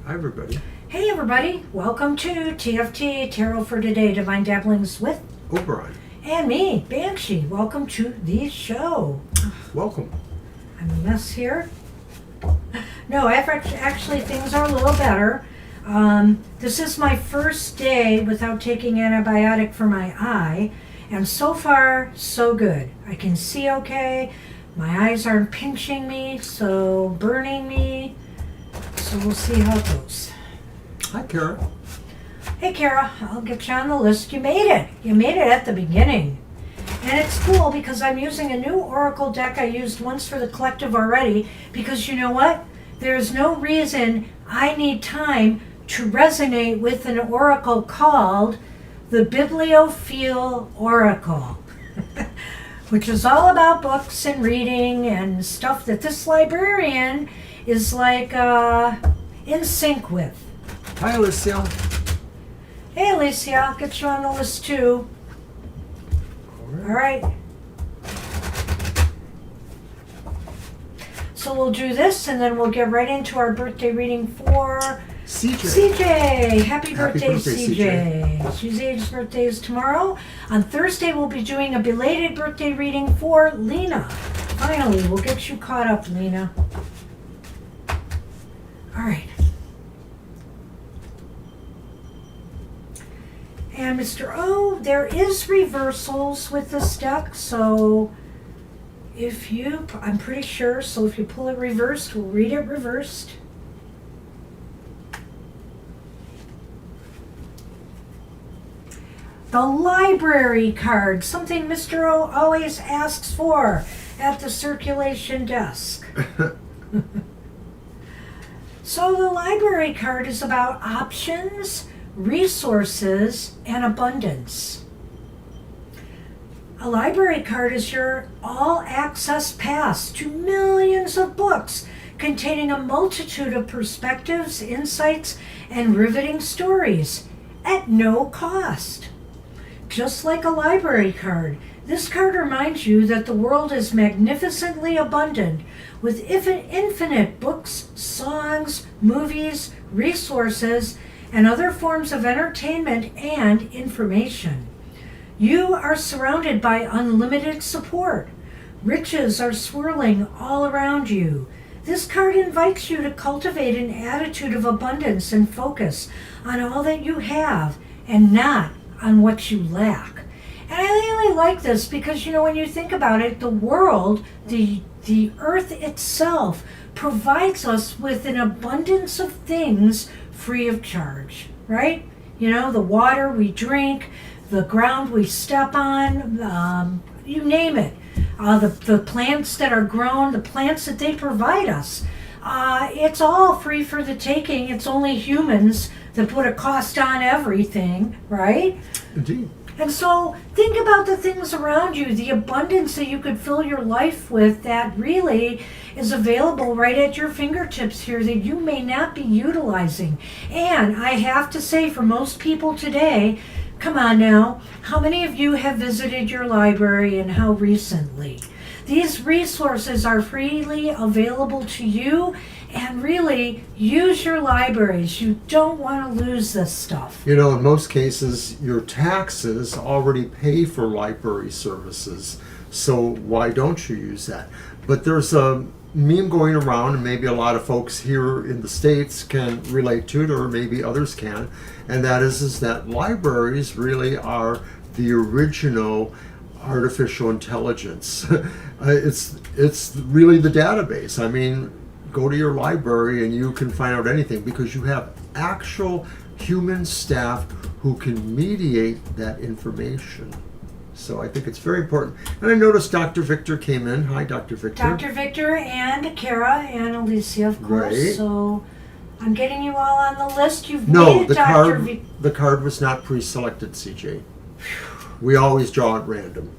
Hi, everybody. Hey everybody, welcome to TFT, Tarot for Today, Divine Dabblings with Oberon. and me, Banshee. Welcome to the show. Welcome. I'm a mess here. No, actually things are a little better. This is my first day without taking antibiotic for my eye, and so far, so good. I can see okay. My eyes aren't pinching me, so burning me. So we'll see how it goes. Hi, Kara. Hey Kara, I'll get you on the list. You made it. You made it at the beginning. And it's cool because I'm using a new Oracle deck I used once for the collective already, because you know what? There's no reason I need time to resonate with an Oracle called the Bibliophile Oracle, which is all about books and reading and stuff that this librarian is like in sync with. Hi, Alicia. Hey Alicia, I'll get you on the list too. All right. So we'll do this and then we'll get right into our birthday reading for CJ. Happy birthday, CJ. CJ's birthday is tomorrow. On Thursday, we'll be doing a belated birthday reading for Lena. Finally, we'll get you caught up, Lena. All right. And Mr. O, there is reversals with this deck, so I'm pretty sure, so if you pull it reversed, we'll read it reversed. The library card, something Mr. O always asks for at the circulation desk. So the library card is about options, resources, and abundance. A library card is your all-access pass to millions of books containing a multitude of perspectives, insights, and riveting stories at no cost. Just like a library card, this card reminds you that the world is magnificently abundant with infinite books, songs, movies, resources, and other forms of entertainment and information. You are surrounded by unlimited support. Riches are swirling all around you. This card invites you to cultivate an attitude of abundance and focus on all that you have and not on what you lack. And I really like this because, when you think about it, the world, the earth itself, provides us with an abundance of things free of charge, right? The water we drink, the ground we step on, you name it. The plants that are grown, the plants that they provide us. It's all free for the taking. It's only humans that put a cost on everything, right? Indeed. And so think about the things around you, the abundance that you could fill your life with that really is available right at your fingertips here that you may not be utilizing. And I have to say, for most people today, come on now, how many of you have visited your library and how recently? These resources are freely available to you, and really use your libraries. You don't want to lose this stuff. In most cases, your taxes already pay for library services, so why don't you use that? But there's a meme going around, and maybe a lot of folks here in the States can relate to it, or maybe others can, and that is that libraries really are the original artificial intelligence. It's really the database. I mean, go to your library and you can find out anything because you have actual human staff who can mediate that information. So I think it's very important. And I noticed Dr. Victor came in. Hi, Dr. Victor. Dr. Victor and Kara and Alicia, of course. Right. So I'm getting you all on the list. You've No, made it, Dr. the card was not pre-selected, CJ. We always draw at random.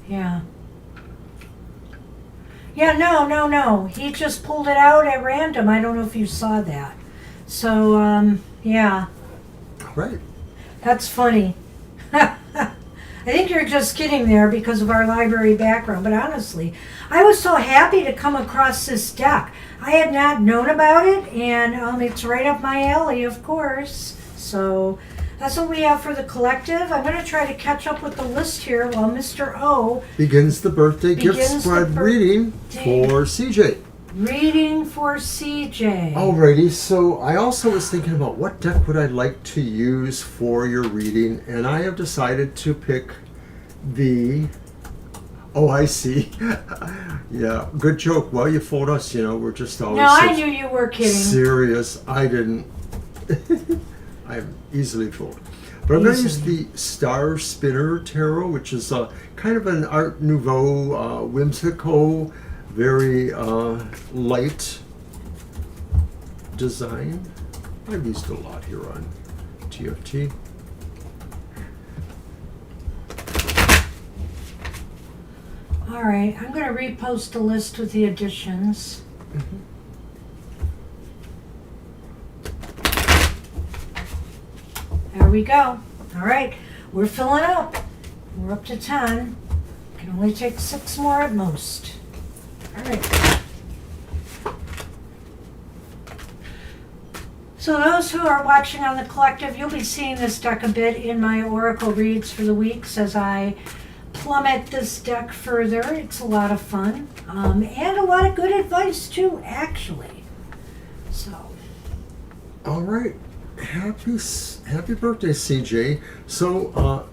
Yeah. Yeah, no. He just pulled it out at random. I don't know if you saw that. So, yeah. Right. That's funny. I think you're just getting there because of our library background, but honestly, I was so happy to come across this deck. I had not known about it, and it's right up my alley, of course. So that's what we have for the collective. I'm going to try to catch up with the list here while Mr. O begins the birthday gift spread reading for CJ. Reading for CJ. Alrighty, so I also was thinking about what deck would I like to use for your reading, and I have decided to pick the... Oh, I see. Yeah, good joke. Well, you fooled us, we're just always No, I knew you were kidding. Serious. I didn't. I'm easily fooled. But I'm going to use the Star Spinner Tarot, which is kind of an Art Nouveau, whimsical, very light design. I've used a lot here on TFT. All right, I'm going to repost the list with the additions. There we go. All right, we're filling up. We're up to 10. Can only take 6 more at most. All right. So those who are watching on the collective, you'll be seeing this deck a bit in my Oracle reads for the weeks as I plummet this deck further. It's a lot of fun and a lot of good advice too, actually. So. All right. Happy birthday, CJ. So,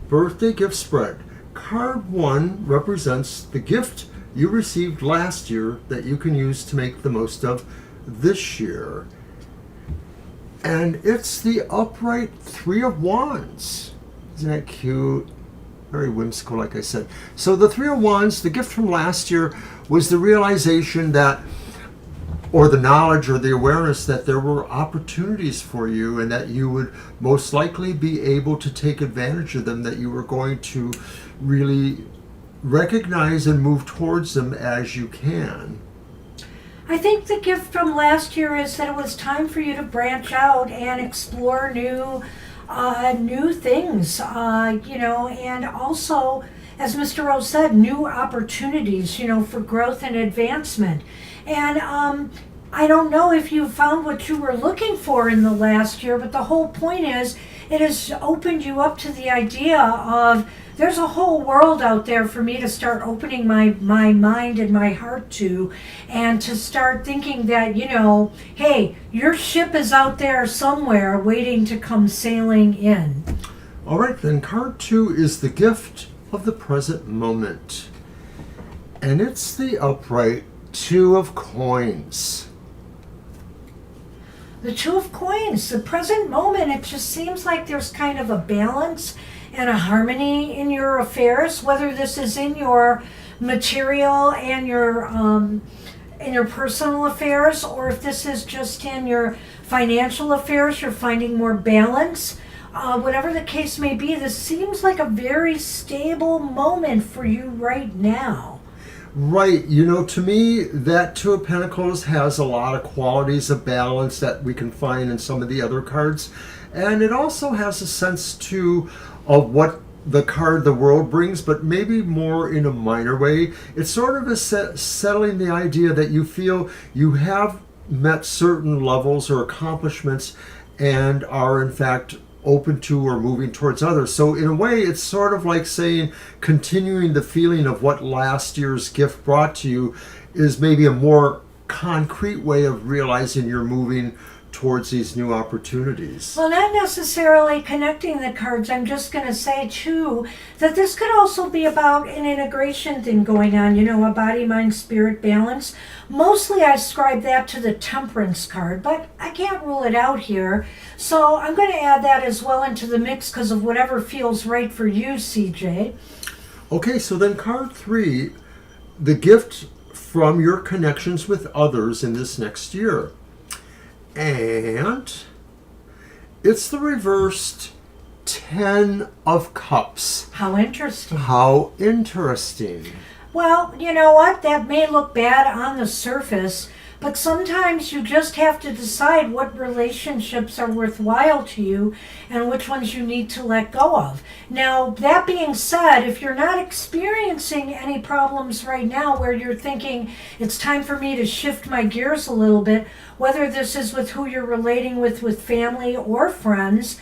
birthday gift spread. Card 1 represents the gift you received last year that you can use to make the most of this year. And it's the upright 3 of Wands. Isn't that cute? Very whimsical, like I said. So the 3 of Wands, the gift from last year, was the realization that, or the knowledge or the awareness that there were opportunities for you and that you would most likely be able to take advantage of them, that you were going to really recognize and move towards them as you can. I think the gift from last year is that it was time for you to branch out and explore new things, and also, as Mr. Rose said, new opportunities, for growth and advancement. And I don't know if you found what you were looking for in the last year, but the whole point is it has opened you up to the idea of there's a whole world out there for me to start opening my mind and my heart to, and to start thinking that, hey, your ship is out there somewhere waiting to come sailing in. All right, then card 2 is the gift of the present moment. And it's the upright 2 of Coins. The 2 of Coins, the present moment, it just seems like there's kind of a balance and a harmony in your affairs, whether this is in your material and your personal affairs, or if this is just in your financial affairs, you're finding more balance. Whatever the case may be, this seems like a very stable moment for you right now. Right. To me, that 2 of Pentacles has a lot of qualities of balance that we can find in some of the other cards. And it also has a sense, too, of what the card the World brings, but maybe more in a minor way. It's sort of settling the idea that you feel you have met certain levels or accomplishments and are, in fact, open to or moving towards others. So in a way, it's sort of like saying, continuing the feeling of what last year's gift brought to you is maybe a more concrete way of realizing you're moving towards these new opportunities. Well, not necessarily connecting the cards. I'm just going to say, too, that this could also be about an integration thing going on, a body, mind, spirit balance. Mostly I ascribe that to the Temperance card, but I can't rule it out here. So I'm going to add that as well into the mix because of whatever feels right for you, CJ. Okay, so then card 3, the gift from your connections with others in this next year. And it's the reversed 10 of Cups. How interesting. How interesting. Well, you know what? That may look bad on the surface, But sometimes you just have to decide what relationships are worthwhile to you and which ones you need to let go of. Now, that being said, if you're not experiencing any problems right now where you're thinking it's time for me to shift my gears a little bit, whether this is with who you're relating with family or friends,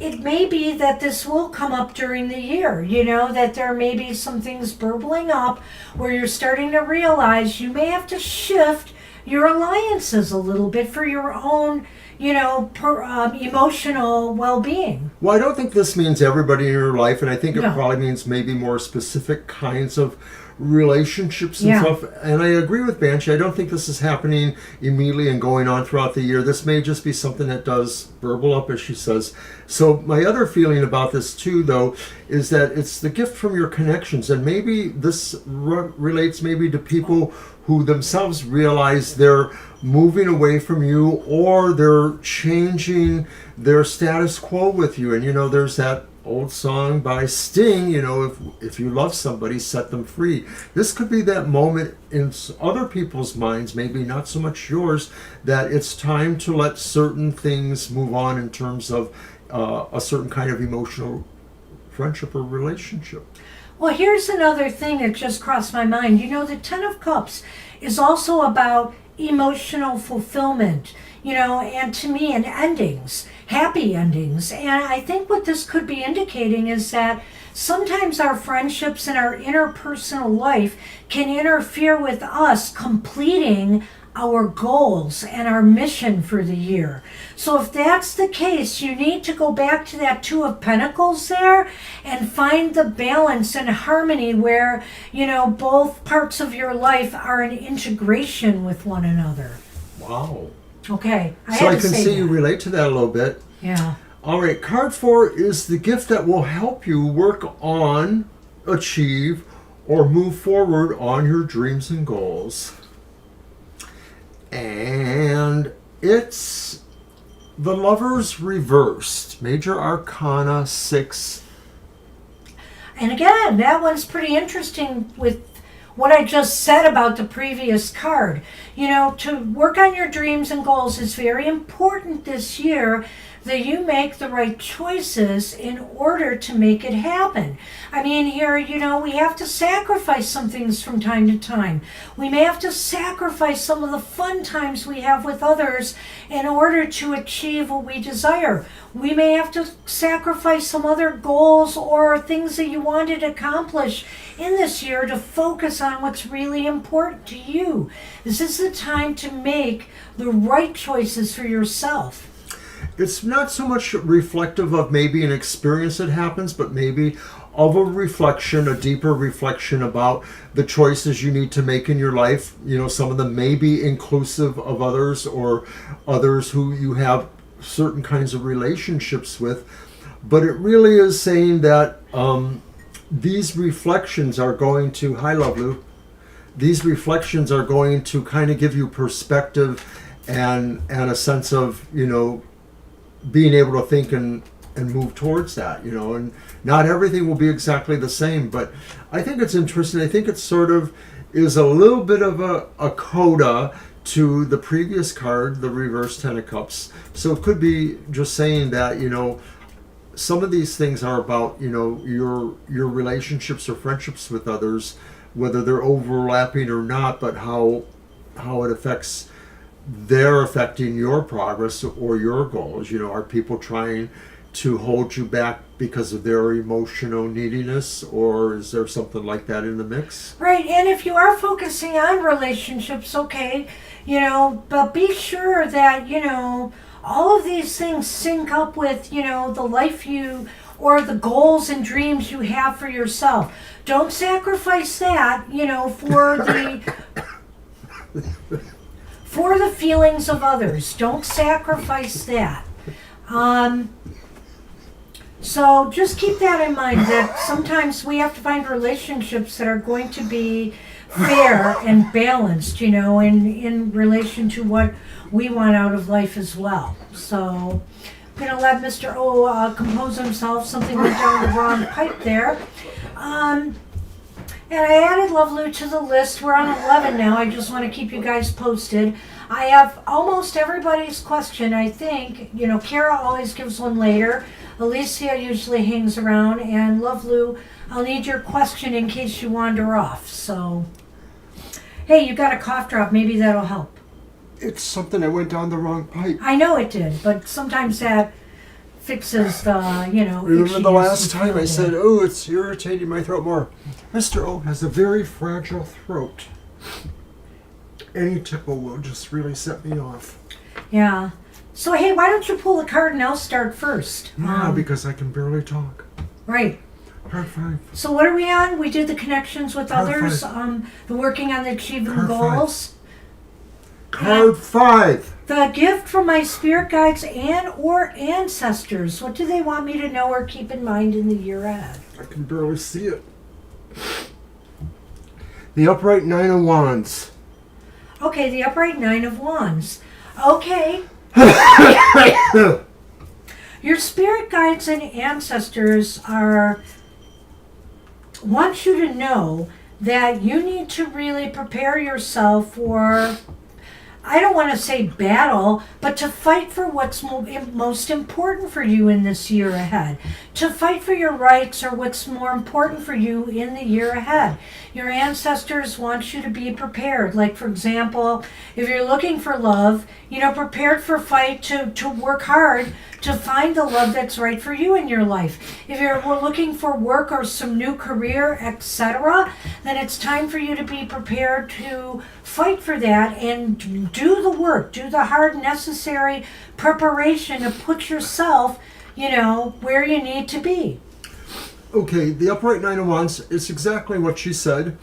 it may be that this will come up during the year, that there may be some things burbling up where you're starting to realize you may have to shift your alliances a little bit for your own, emotional well-being. Well, I don't think this means everybody in your life, and I think it No. probably means maybe more specific kinds of relationships and Yeah. stuff. And I agree with Banshee. I don't think this is happening immediately and going on throughout the year. This may just be something that does burble up, as she says. So my other feeling about this too, though, is that it's the gift from your connections, and maybe this relates maybe to people who themselves realize they're moving away from you, or they're changing their status quo with you. And there's that old song by Sting, if you love somebody, set them free. This could be that moment in other people's minds, maybe not so much yours, that it's time to let certain things move on in terms of a certain kind of emotional friendship or relationship. Well, here's another thing that just crossed my mind. The Ten of Cups is also about emotional fulfillment, and to me, and endings, happy endings. And I think what this could be indicating is that sometimes our friendships and our interpersonal life can interfere with us completing our goals and our mission for the year. So if that's the case, you need to go back to that Two of Pentacles there and find the balance and harmony where, both parts of your life are in integration with one another. Wow. Okay. So I can see you relate to that a little bit. Yeah. All right, card 4 is the gift that will help you work on, achieve, or move forward on your dreams and goals. And it's the Lovers reversed, Major Arcana 6. And again, that one's pretty interesting with what I just said about the previous card. To work on your dreams and goals is very important this year, that you make the right choices in order to make it happen. I mean, here, we have to sacrifice some things from time to time. We may have to sacrifice some of the fun times we have with others in order to achieve what we desire. We may have to sacrifice some other goals or things that you wanted to accomplish in this year to focus on what's really important to you. This is the time to make the right choices for yourself. It's not so much reflective of maybe an experience that happens, but maybe of a reflection, a deeper reflection about the choices you need to make in your life. Some of them may be inclusive of others, or others who you have certain kinds of relationships with. But it really is saying that these reflections are going to, hi Lovelu, these reflections are going to kind of give you perspective and a sense of, being able to think and move towards that, and not everything will be exactly the same. But I think it's interesting. I think it sort of is a little bit of a coda to the previous card, the reverse Ten of Cups. So it could be just saying that, some of these things are about, your relationships or friendships with others, whether they're overlapping or not, but how it affects, they're affecting your progress or your goals. Are people trying to hold you back because of their emotional neediness, or is there something like that in the mix? Right, and if you are focusing on relationships, okay, but be sure that, all of these things sync up with, the life you, or the goals and dreams you have for yourself. Don't sacrifice that, for the feelings of others. Don't sacrifice that. So just keep that in mind, that sometimes we have to find relationships that are going to be fair and balanced, in relation to what we want out of life as well. So I'm going to let Mr. O compose himself. Something went down the wrong pipe there. And And I added Love Lou to the list. We're on 11 now. I just want to keep you guys posted. I have almost everybody's question, I think. You know, Kara always gives one later. Alicia usually hangs around. And Love Lou, I'll need your question in case you wander off. So, hey, you got a cough drop. Maybe that'll help. It's something that went down the wrong pipe. I know it did, but sometimes that fixes the, you know. Remember the last itchiness time I and said, oh, it's irritating my throat more. Mr. O has a very fragile throat. Any tickle will just really set me off. yeah. So, hey, why don't you pull the card and I'll start first? Yeah, because I can barely talk. Right. Card 5. So what are we on? We did the connections with Card others, 5. The working on the achieving Card 5. goals. Card 5. The gift from my spirit guides and or ancestors. What do they want me to know or keep in mind in the year ahead? I can barely see it. The upright 9 of Wands. Okay, the upright 9 of Wands. Okay. Your spirit guides and ancestors want you to know that you need to really prepare yourself for, I don't want to say battle, but to fight for what's most important for you in this year ahead. To fight for your rights or what's more important for you in the year ahead. Your ancestors want you to be prepared. Like, for example, if you're looking for love, you know, prepared for fight to work hard to find the love that's right for you in your life. If you're looking for work or some new career, etc., then it's time for you to be prepared to fight for that and do the work, do the hard, necessary preparation to put yourself, you know, where you need to be. Okay, the upright 9 of Wands is exactly what she said.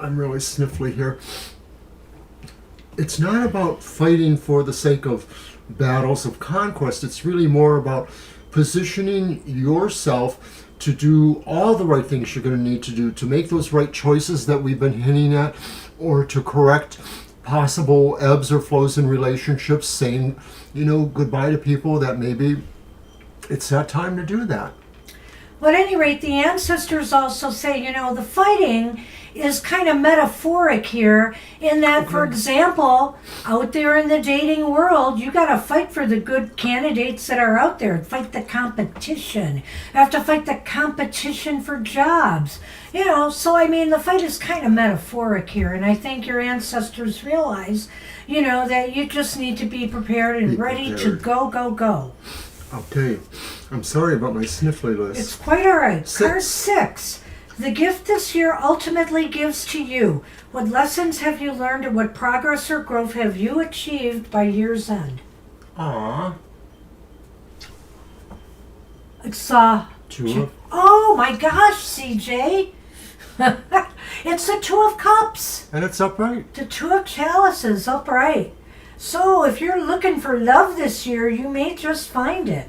I'm really sniffly here. It's not about fighting for the sake of battles of conquest. It's really more about positioning yourself to do all the right things you're going to need to do, to make those right choices that we've been hinting at, or to correct possible ebbs or flows in relationships, saying, you know, goodbye to people that maybe it's that time to do that. Well, at any rate, the ancestors also say, you know, the fighting is kind of metaphoric here in that, for example, out there in the dating world, you got to fight for the good candidates that are out there. Fight the competition. You have to fight the competition for jobs. You know, so I mean, the fight is kind of metaphoric here. And I think your ancestors realize, you know, that you just need to be prepared and ready to go, go, go. Okay, I'm sorry about my sniffly list. It's quite all right. 6. Card 6. The gift this year ultimately gives to you. What lessons have you learned and what progress or growth have you achieved by year's end? Aww. It's Two. oh my gosh, CJ. It's the 2 of Cups. And it's upright. The 2 of Chalices upright. So if you're looking for love this year, you may just find it.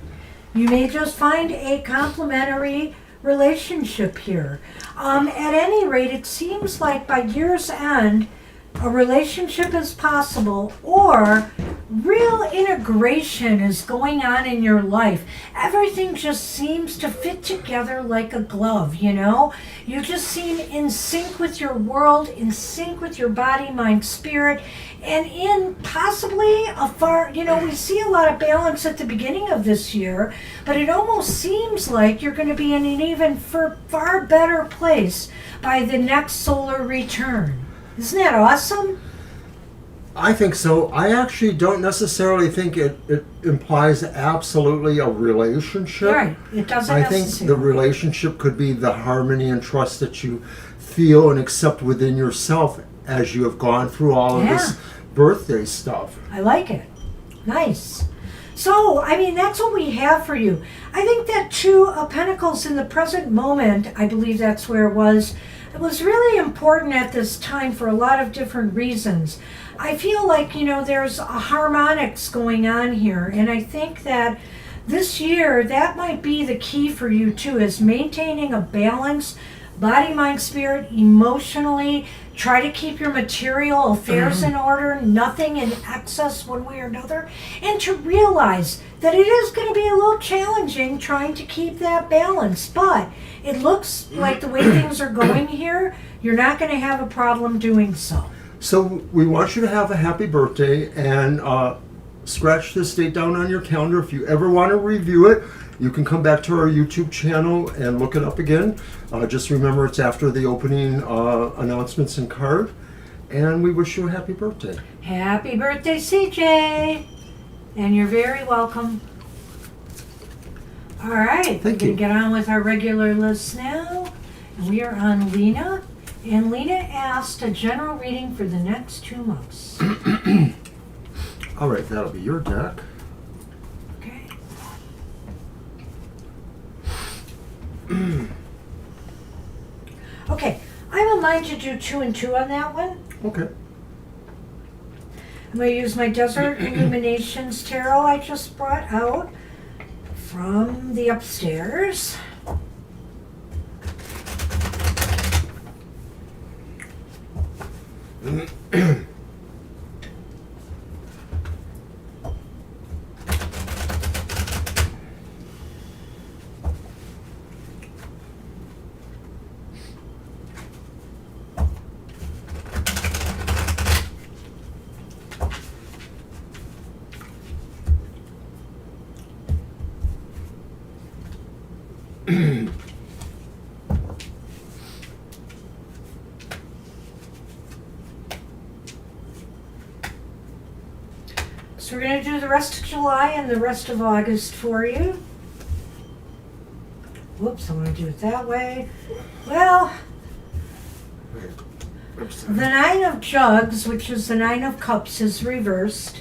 You may just find a complimentary relationship here. At any rate, it seems like by year's end, a relationship is possible or real integration is going on in your life. Everything just seems to fit together like a glove, you know? You just seem in sync with your world, in sync with your body, mind, spirit, and in possibly a far, you know, we see a lot of balance at the beginning of this year, but it almost seems like you're going to be in an even far better place by the next solar return. Isn't that awesome? I think so. I actually don't necessarily think it implies absolutely a relationship. Right. It doesn't I think necessarily. the relationship could be the harmony and trust that you feel and accept within yourself as you have gone through all of this birthday stuff. I like it. Nice. So, I mean, that's what we have for you. I think that 2 of Pentacles in the present moment, I believe that's where it was really important at this time for a lot of different reasons. I feel like, you know, there's a harmonics going on here, and I think that this year, that might be the key for you too, is maintaining a balance body, mind, spirit, emotionally. Try to keep your material affairs in order, nothing in excess one way or another. And to realize that it is going to be a little challenging trying to keep that balance. But it looks like the way things are going here, you're not going to have a problem doing so. So we want you to have a happy birthday, and scratch this date down on your calendar. If you ever want to review it, you can come back to our YouTube channel and look it up again. Just remember it's after the opening announcements and card. And we wish you a happy birthday. Happy birthday, CJ. And you're very welcome. All right. Thank We're you. going to get on with our regular list now. And we are on Lena. And Lena asked a general reading for the next 2 months. All right, that'll be your deck. Okay. Okay. I have a mind to do 2 and 2 on that one. Okay. I'm going to use my Desert Illuminations Tarot I just brought out from the upstairs. So we're going to do the rest of July and the rest of August for you. Whoops, I want to do it that way. Well, the Nine of Jugs, which is the Nine of Cups, is reversed.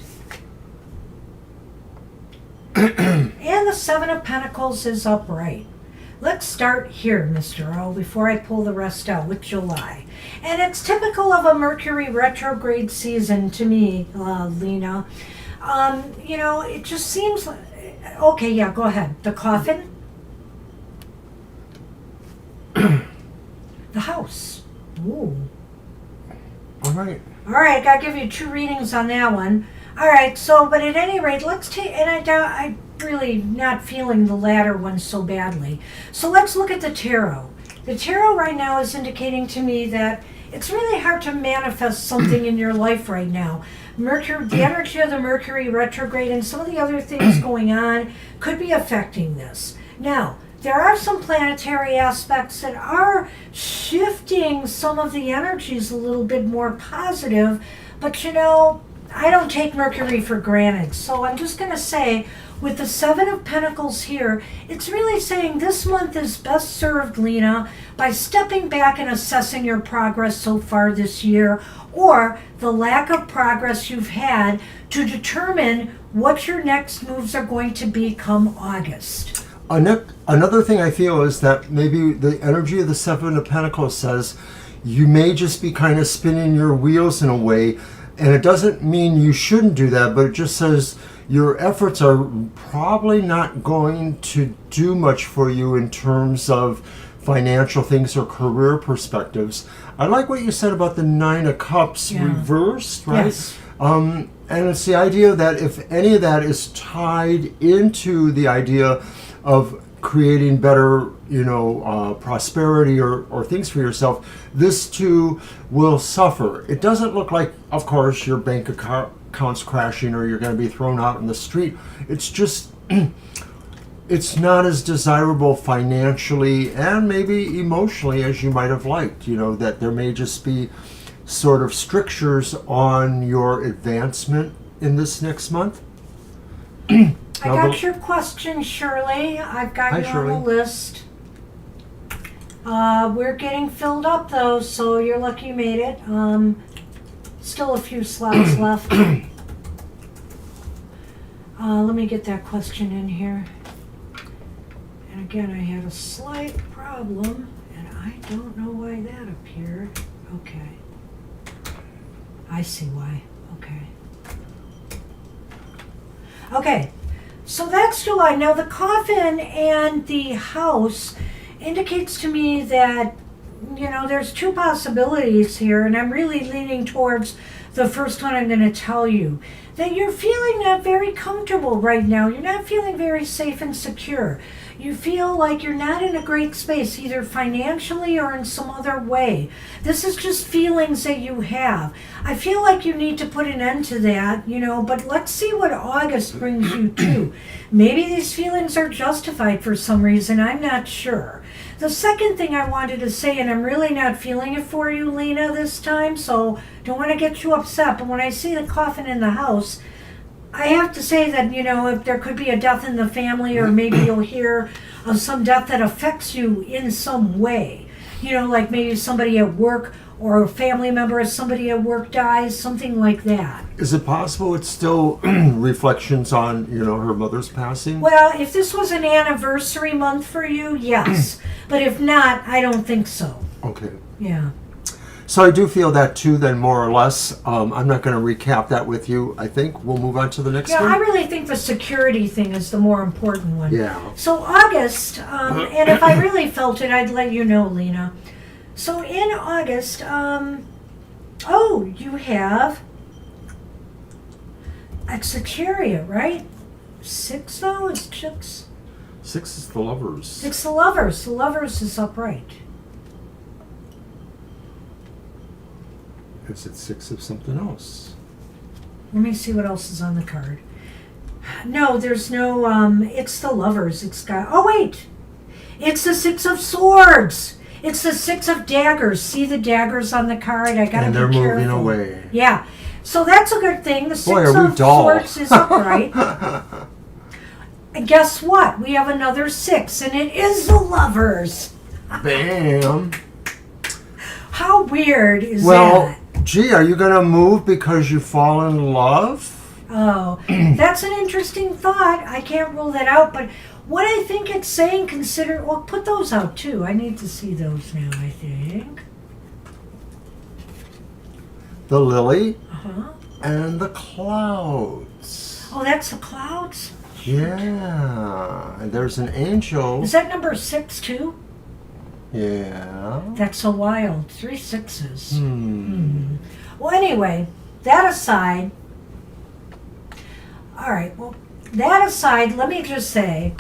And the Seven of Pentacles is upright. Let's start here, Mr. O, before I pull the rest out with July. And it's typical of a Mercury retrograde season to me, Lena. You know, it just seems like... Okay, yeah, go ahead. The coffin. The house. Ooh. All right. All right, gotta give you 2 readings on that one. All right, so, but at any rate, let's take... And I'm really not feeling the latter one so badly. So let's look at the tarot. The tarot right now is indicating to me that it's really hard to manifest something in your life right now. Mercury, the energy of the Mercury retrograde and some of the other things going on could be affecting this. Now, there are some planetary aspects that are shifting some of the energies a little bit more positive, but you know, I don't take Mercury for granted. So I'm just going to say, with the Seven of Pentacles here, it's really saying this month is best served, Lena, by stepping back and assessing your progress so far this year, or the lack of progress you've had, to determine what your next moves are going to be come August. Another thing I feel is that maybe the energy of the Seven of Pentacles says you may just be kind of spinning your wheels in a way, and it doesn't mean you shouldn't do that, but it just says your efforts are probably not going to do much for you in terms of financial things or career perspectives. I like what you said about the Nine of Cups reversed, right? Yes. And it's the idea that if any of that is tied into the idea of creating better, prosperity or things for yourself, this too will suffer. It doesn't look like, of course, your bank account's crashing or you're going to be thrown out in the street. It's just, it's not as desirable financially and maybe emotionally as you might have liked. That there may just be sort of strictures on your advancement in this next month. I got your question, Shirley. I've got Hi, you Shirley. on the list. We're getting filled up, though, so you're lucky you made it. Still a few slots left. Let me get that question in here. And again, I had a slight problem, and I don't know why that appeared. Okay. I see why. Okay. Okay. So that's July. Now the coffin and the house indicates to me that there's two possibilities here, and I'm really leaning towards the first one I'm going to tell you. That you're feeling not very comfortable right now. You're not feeling very safe and secure. You feel like you're not in a great space, either financially or in some other way. This is just feelings that you have. I feel like you need to put an end to that, but let's see what August brings you to. Maybe these feelings are justified for some reason. I'm not sure. The second thing I wanted to say, and I'm really not feeling it for you, Lena, this time, so don't want to get you upset, but when I see the coffin in the house, I have to say that, if there could be a death in the family, or maybe you'll hear of some death that affects you in some way. Like maybe somebody at work or a family member of somebody at work dies, something like that. Is it possible it's still reflections on, her mother's passing? Well, if this was an anniversary month for you, yes. But if not, I don't think so. Okay. Yeah. So I do feel that too, then, more or less. I'm not going to recap that with you. I think we'll move on to the next one. I really think the security thing is the more important one. Yeah. So August, and if I really felt it, I'd let you know, Lena. So in August, you have a chariot, right? 6 though? It's 6. 6 is the Lovers. 6 the Lovers. The Lovers is upright. Is it 6 of something else? Let me see what else is on the card. No, there's no, it's the Lovers. It's got, wait! It's the 6 of Swords! It's the 6 of Daggers. See the daggers on the card? I gotta be careful. And they're moving away. Yeah. So that's a good thing. The 6 Boy, are we of dull. Swords is upright. And guess what? We have another 6, and it is the Lovers. Bam! How weird is that? Well, gee, are you going to move because you fall in love? Oh, that's an interesting thought. I can't rule that out, but what I think it's saying, put those out too. I need to see those now, I think. The lily Uh-huh. and the clouds. Oh, that's the clouds? Yeah, and there's an angel. Is that number 6 too? Yeah. That's so wild. 3 6s. Well, anyway, that aside, all right, well, that aside, let me just say,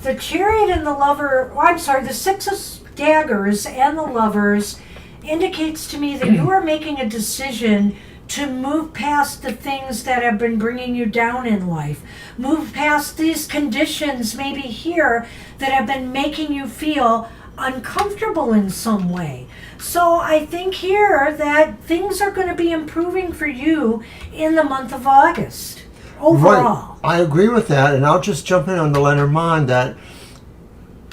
the Chariot and the Lover, the 6 of Daggers and the Lovers indicates to me that you are making a decision to move past the things that have been bringing you down in life. Move past these conditions maybe here that have been making you feel uncomfortable in some way. So I think here that things are going to be improving for you in the month of August overall. Right. I agree with that, and I'll just jump in on the Lenormand that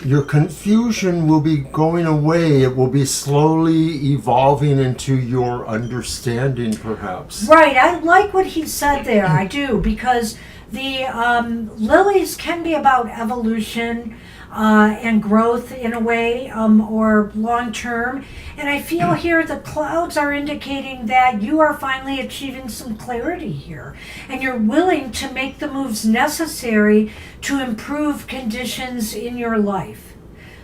your confusion will be going away. It will be slowly evolving into your understanding, perhaps. Right. I like what he said there. I do, because the lilies can be about evolution and growth in a way, or long term. And I feel here the clouds are indicating that you are finally achieving some clarity here. And you're willing to make the moves necessary to improve conditions in your life.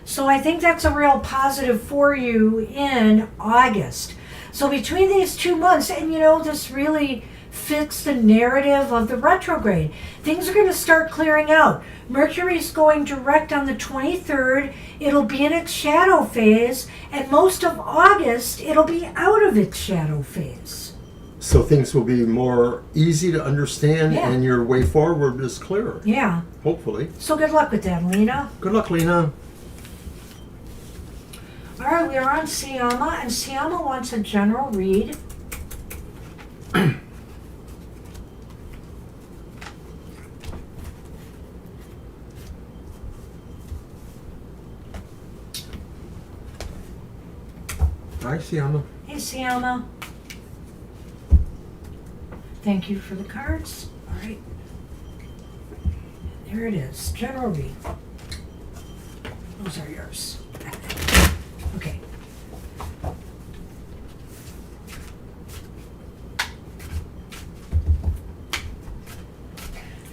So I think that's a real positive for you in August. So between these 2 months, and this really fits the narrative of the retrograde. Things are going to start clearing out. Mercury's going direct on the 23rd. It'll be in its shadow phase, and most of August, it'll be out of its shadow phase. So things will be more easy to understand, Yeah. and your way forward is clearer. Yeah. Hopefully. So good luck with that, Lena. Good luck, Lena. All right, we are on Siama, and Siama wants a general read. Hi, Siama. Hey, Siama. Thank you for the cards. All right. There it is. General read. Those are yours. Okay.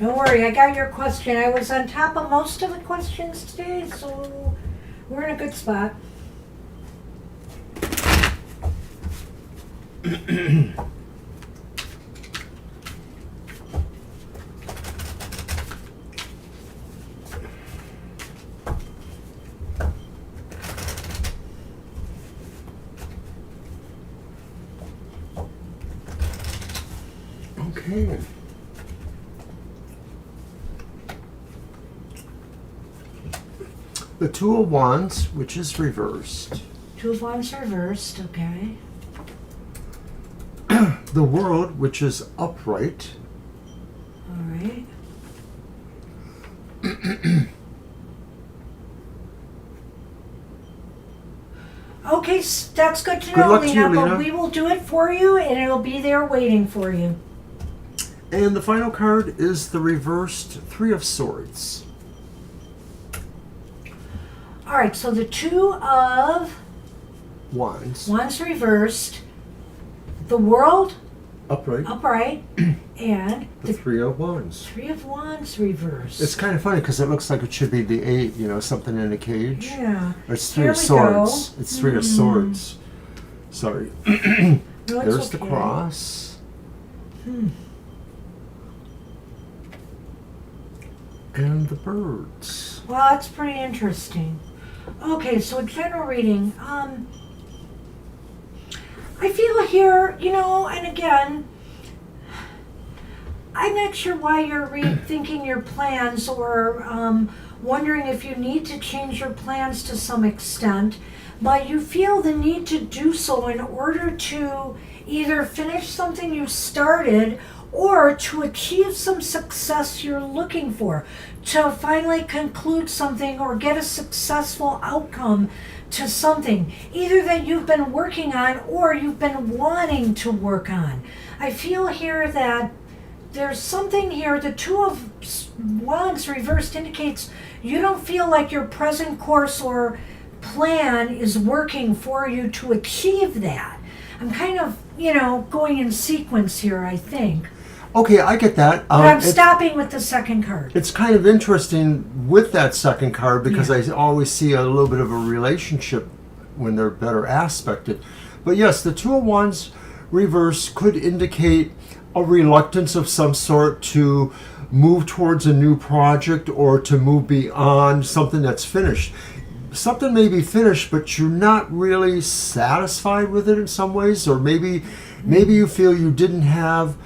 Don't worry, I got your question. I was on top of most of the questions today, so We're in a good spot. Okay. The Two of Wands, which is reversed. Two of Wands reversed, okay. The World, which is upright. All right. Okay, that's good to Good know, luck to you, Lena, Lena. but we will do it for you, and it'll be there waiting for you. And the final card is the reversed Three of Swords. All right, so the Two of Wands. Wands reversed, the World Upright. upright, and The Three of Wands. Three of Wands reversed. It's kind of funny because it looks like it should be the Eight, you know, something in a cage. Yeah. It's Three Here of we Swords. go. It's Three of Swords. Sorry. No, it's There's the okay. cross. And the birds. Well, that's pretty interesting. Okay, so general reading. I feel here, you know, and again, I'm not sure why you're rethinking your plans or wondering if you need to change your plans to some extent, but you feel the need to do so in order to either finish something you started or to achieve some success you're looking for, to finally conclude something or get a successful outcome to something, either that you've been working on or you've been wanting to work on. I feel here that there's something here. The Two of Wands reversed indicates you don't feel like your present course or plan is working for you to achieve that. I'm kind of, you know, going in sequence here, I think. Okay, I get that. But I'm stopping with the second card. It's kind of interesting with that second card because I always see a little bit of a relationship when they're better aspected. But yes, the Two of Wands reverse could indicate a reluctance of some sort to move towards a new project or to move beyond something that's finished. Something may be finished, but you're not really satisfied with it in some ways, or maybe you feel you didn't have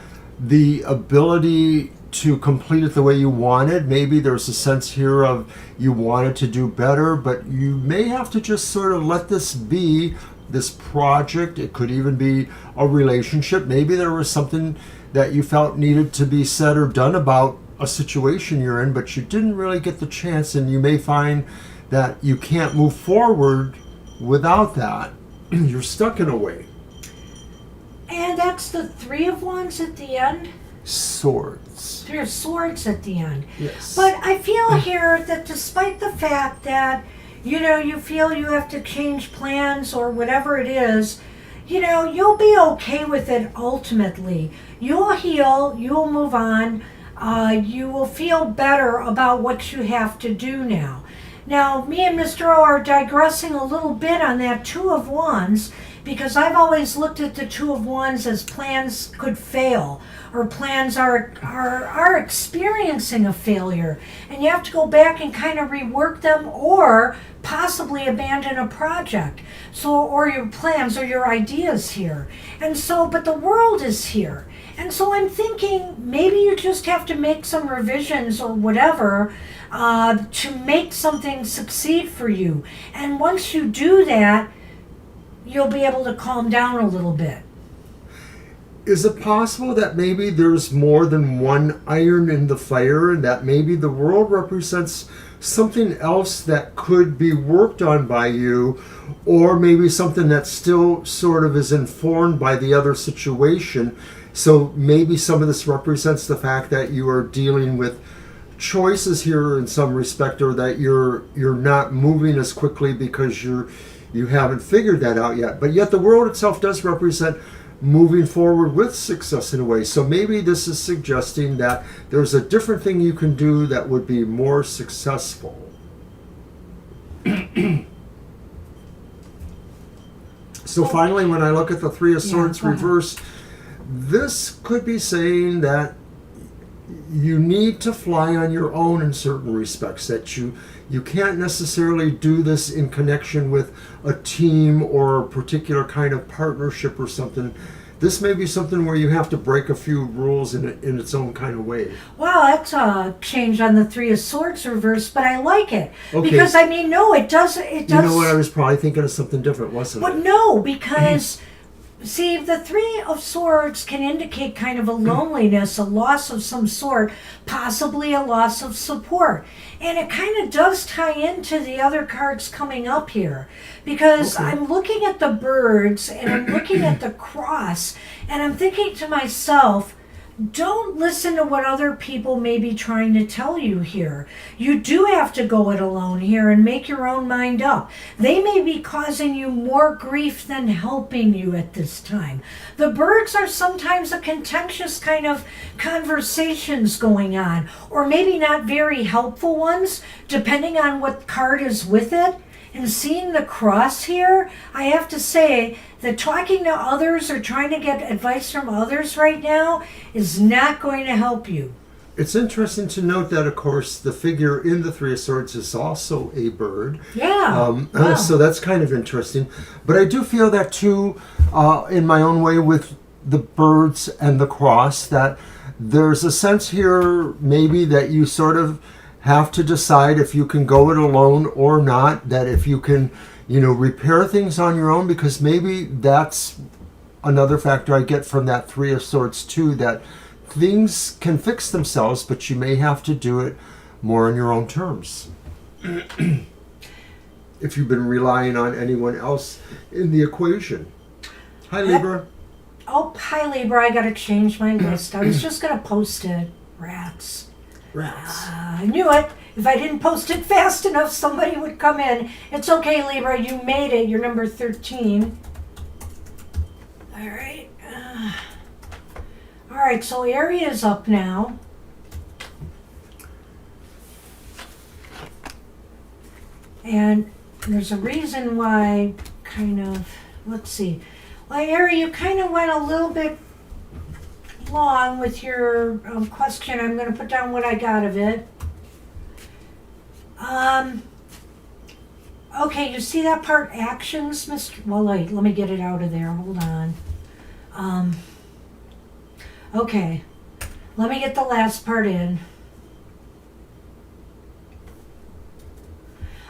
the ability to complete it the way you wanted. Maybe there's a sense here of you wanted to do better, but you may have to just sort of let this be, this project. It could even be a relationship. Maybe there was something that you felt needed to be said or done about a situation you're in, but you didn't really get the chance, and you may find that you can't move forward without that. You're stuck in a way. And that's the Three of Wands at the end? Swords. Three of Swords at the end. Yes. But I feel here that despite the fact that, you know, you feel you have to change plans or whatever it is, you know, you'll be okay with it ultimately. You'll heal, you'll move on, you will feel better about what you have to do now. Now, me and Mr. O are digressing a little bit on that Two of Wands, because I've always looked at the Two of Wands as plans could fail, or plans are experiencing a failure, and you have to go back and kind of rework them, or possibly abandon a project, so, or your plans or your ideas here. And so, but the World is here, and so I'm thinking maybe you just have to make some revisions or whatever to make something succeed for you. And once you do that, you'll be able to calm down a little bit. Is it possible that maybe there's more than one iron in the fire, and that maybe the World represents something else that could be worked on by you, or maybe something that still sort of is informed by the other situation? So maybe some of this represents the fact that you are dealing with choices here in some respect, or that you're not moving as quickly because you haven't figured that out yet. But yet the World itself does represent moving forward with success in a way. So maybe this is suggesting that there's a different thing you can do that would be more successful. So finally, when I look at the Three of Swords go ahead. reverse, this could be saying that you need to fly on your own in certain respects, that you can't necessarily do this in connection with a team or a particular kind of partnership or something. This may be something where you have to break a few rules in its own kind of way. Wow, that's a change on the Three of Swords reverse, but I like it. Okay. Because, I mean, no, it does. You know what? I was probably thinking of something different, wasn't But it? no, because, see, the Three of Swords can indicate kind of a loneliness, a loss of some sort, possibly a loss of support. And it kind of does tie into the other cards coming up here. Because Okay. I'm looking at the birds, and I'm looking at the cross, and I'm thinking to myself, don't listen to what other people may be trying to tell you here. You do have to go it alone here and make your own mind up. They may be causing you more grief than helping you at this time. The birds are sometimes a contentious kind of conversations going on, or maybe not very helpful ones, depending on what card is with it. And seeing the cross here, I have to say that talking to others or trying to get advice from others right now is not going to help you. It's interesting to note that, of course, the figure in the Three of Swords is also a bird. Yeah. Wow. So that's kind of interesting. But I do feel that, too, in my own way with the birds and the cross, that there's a sense here maybe that you sort of have to decide if you can go it alone or not, that if you can, repair things on your own, because maybe that's another factor I get from that Three of Swords too, that things can fix themselves, but you may have to do it more on your own terms. If you've been relying on anyone else in the equation. Hi, Libra. Oh, hi, Libra. I got to change my list. I was just going to post it. Rats. Rats. I knew it. If I didn't post it fast enough, somebody would come in. It's okay, Libra. You made it. You're number 13. All right. All right, so Aries up now. And there's a reason why, let's see. Well, Aries, you kind of went a little bit long with your question. I'm going to put down what I got of it. Okay, you see that part, actions, Mr. Well, wait, let me get it out of there. Hold on. Okay, let me get the last part in.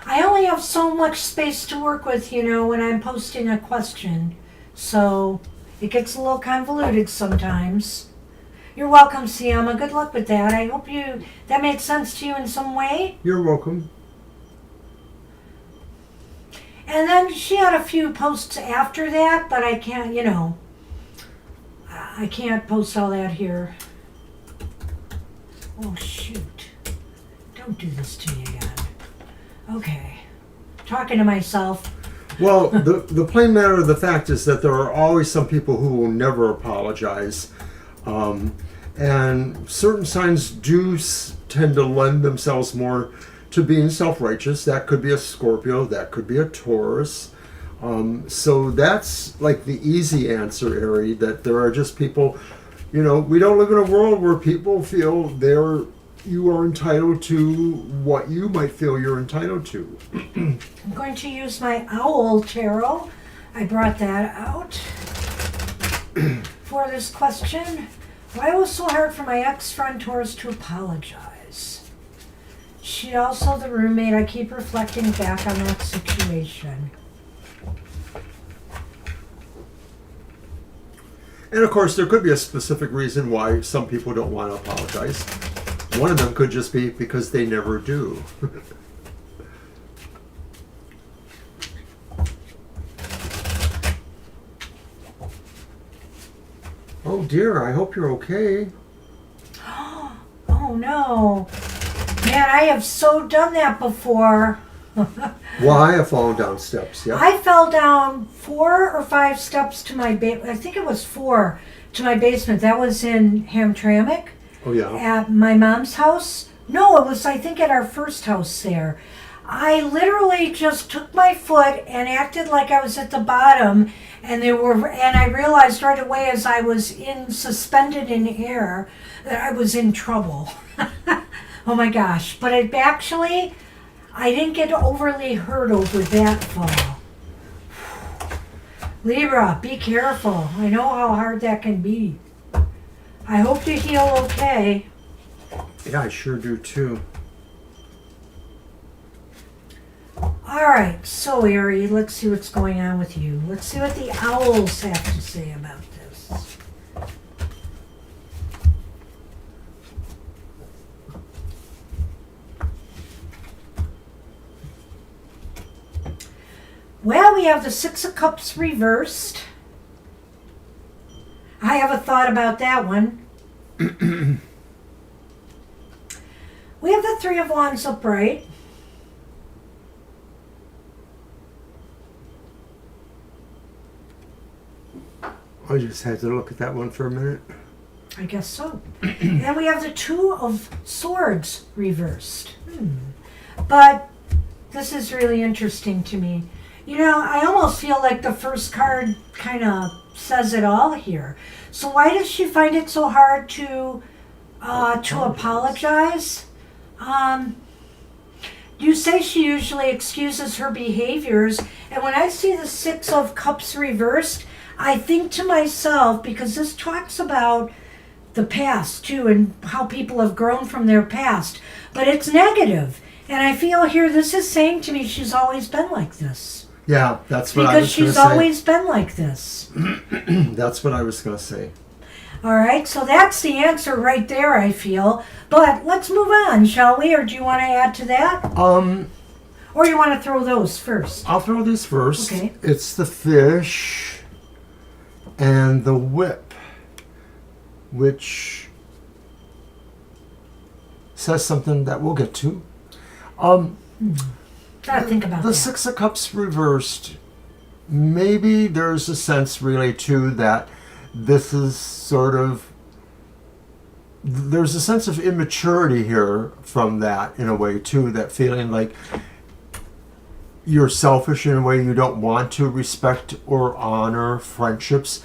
I only have so much space to work with, when I'm posting a question. So it gets a little convoluted sometimes. You're welcome, Siama. Good luck with that. I hope that made sense to you in some way. You're welcome. And then she had a few posts after that, but I can't, I can't post all that here. Oh, shoot. Don't do this to me again. Okay. Talking to myself. Well, the plain matter of the fact is that there are always some people who will never apologize. And certain signs do tend to lend themselves more to being self-righteous. That could be a Scorpio, that could be a Taurus. So that's like the easy answer, Ari, that there are just people, we don't live in a world where people feel you are entitled to what you might feel you're entitled to. I'm going to use my Owl Tarot. I brought that out for this question. Why was it so hard for my ex-friend Taurus to apologize? She also the roommate. I keep reflecting back on that situation. And of course, there could be a specific reason why some people don't want to apologize. One of them could just be because they never do. Oh dear, I hope you're okay. Oh no. Man, I have so done that before. Well, I have fallen down steps, yeah. I fell down 4 or 5 steps to my I think it was 4 to my basement. That was in Hamtramck Oh yeah. at my mom's house. No, it was I think at our first house there. I literally just took my foot and acted like I was at the bottom, and I realized right away as I was suspended in air that I was in trouble. Oh my gosh. But I didn't get overly hurt over that fall. Libra, be careful. I know how hard that can be. I hope you heal okay. Yeah, I sure do too. All right, so Ari, let's see what's going on with you. Let's see what the owls have to say about this. Well, we have the Six of Cups reversed. I have a thought about that one. We have the Three of Wands upright. I just had to look at that one for a minute. I guess so. And we have the Two of Swords reversed. But this is really interesting to me. You know, I almost feel like the first card kind of says it all here. So why does she find it so hard to apologize? You say she usually excuses her behaviors, and when I see the Six of Cups reversed, I think to myself, because this talks about the past too and how people have grown from their past, but it's negative. And I feel here this is saying to me she's always been like this. Yeah, that's what I was going to say. Because she's always been like this. That's what I was going to say. All right, so that's the answer right there, I feel. But let's move on, shall we? Or do you want to add to that? Or you want to throw those first? I'll throw this first. Okay. It's the Fish and the Whip, which says something that we'll get to. Gotta think about the that. Six of Cups reversed. Maybe there's a sense really too that this is sort of, there's a sense of immaturity here from that in a way too, that feeling like you're selfish in a way, you don't want to respect or honor friendships.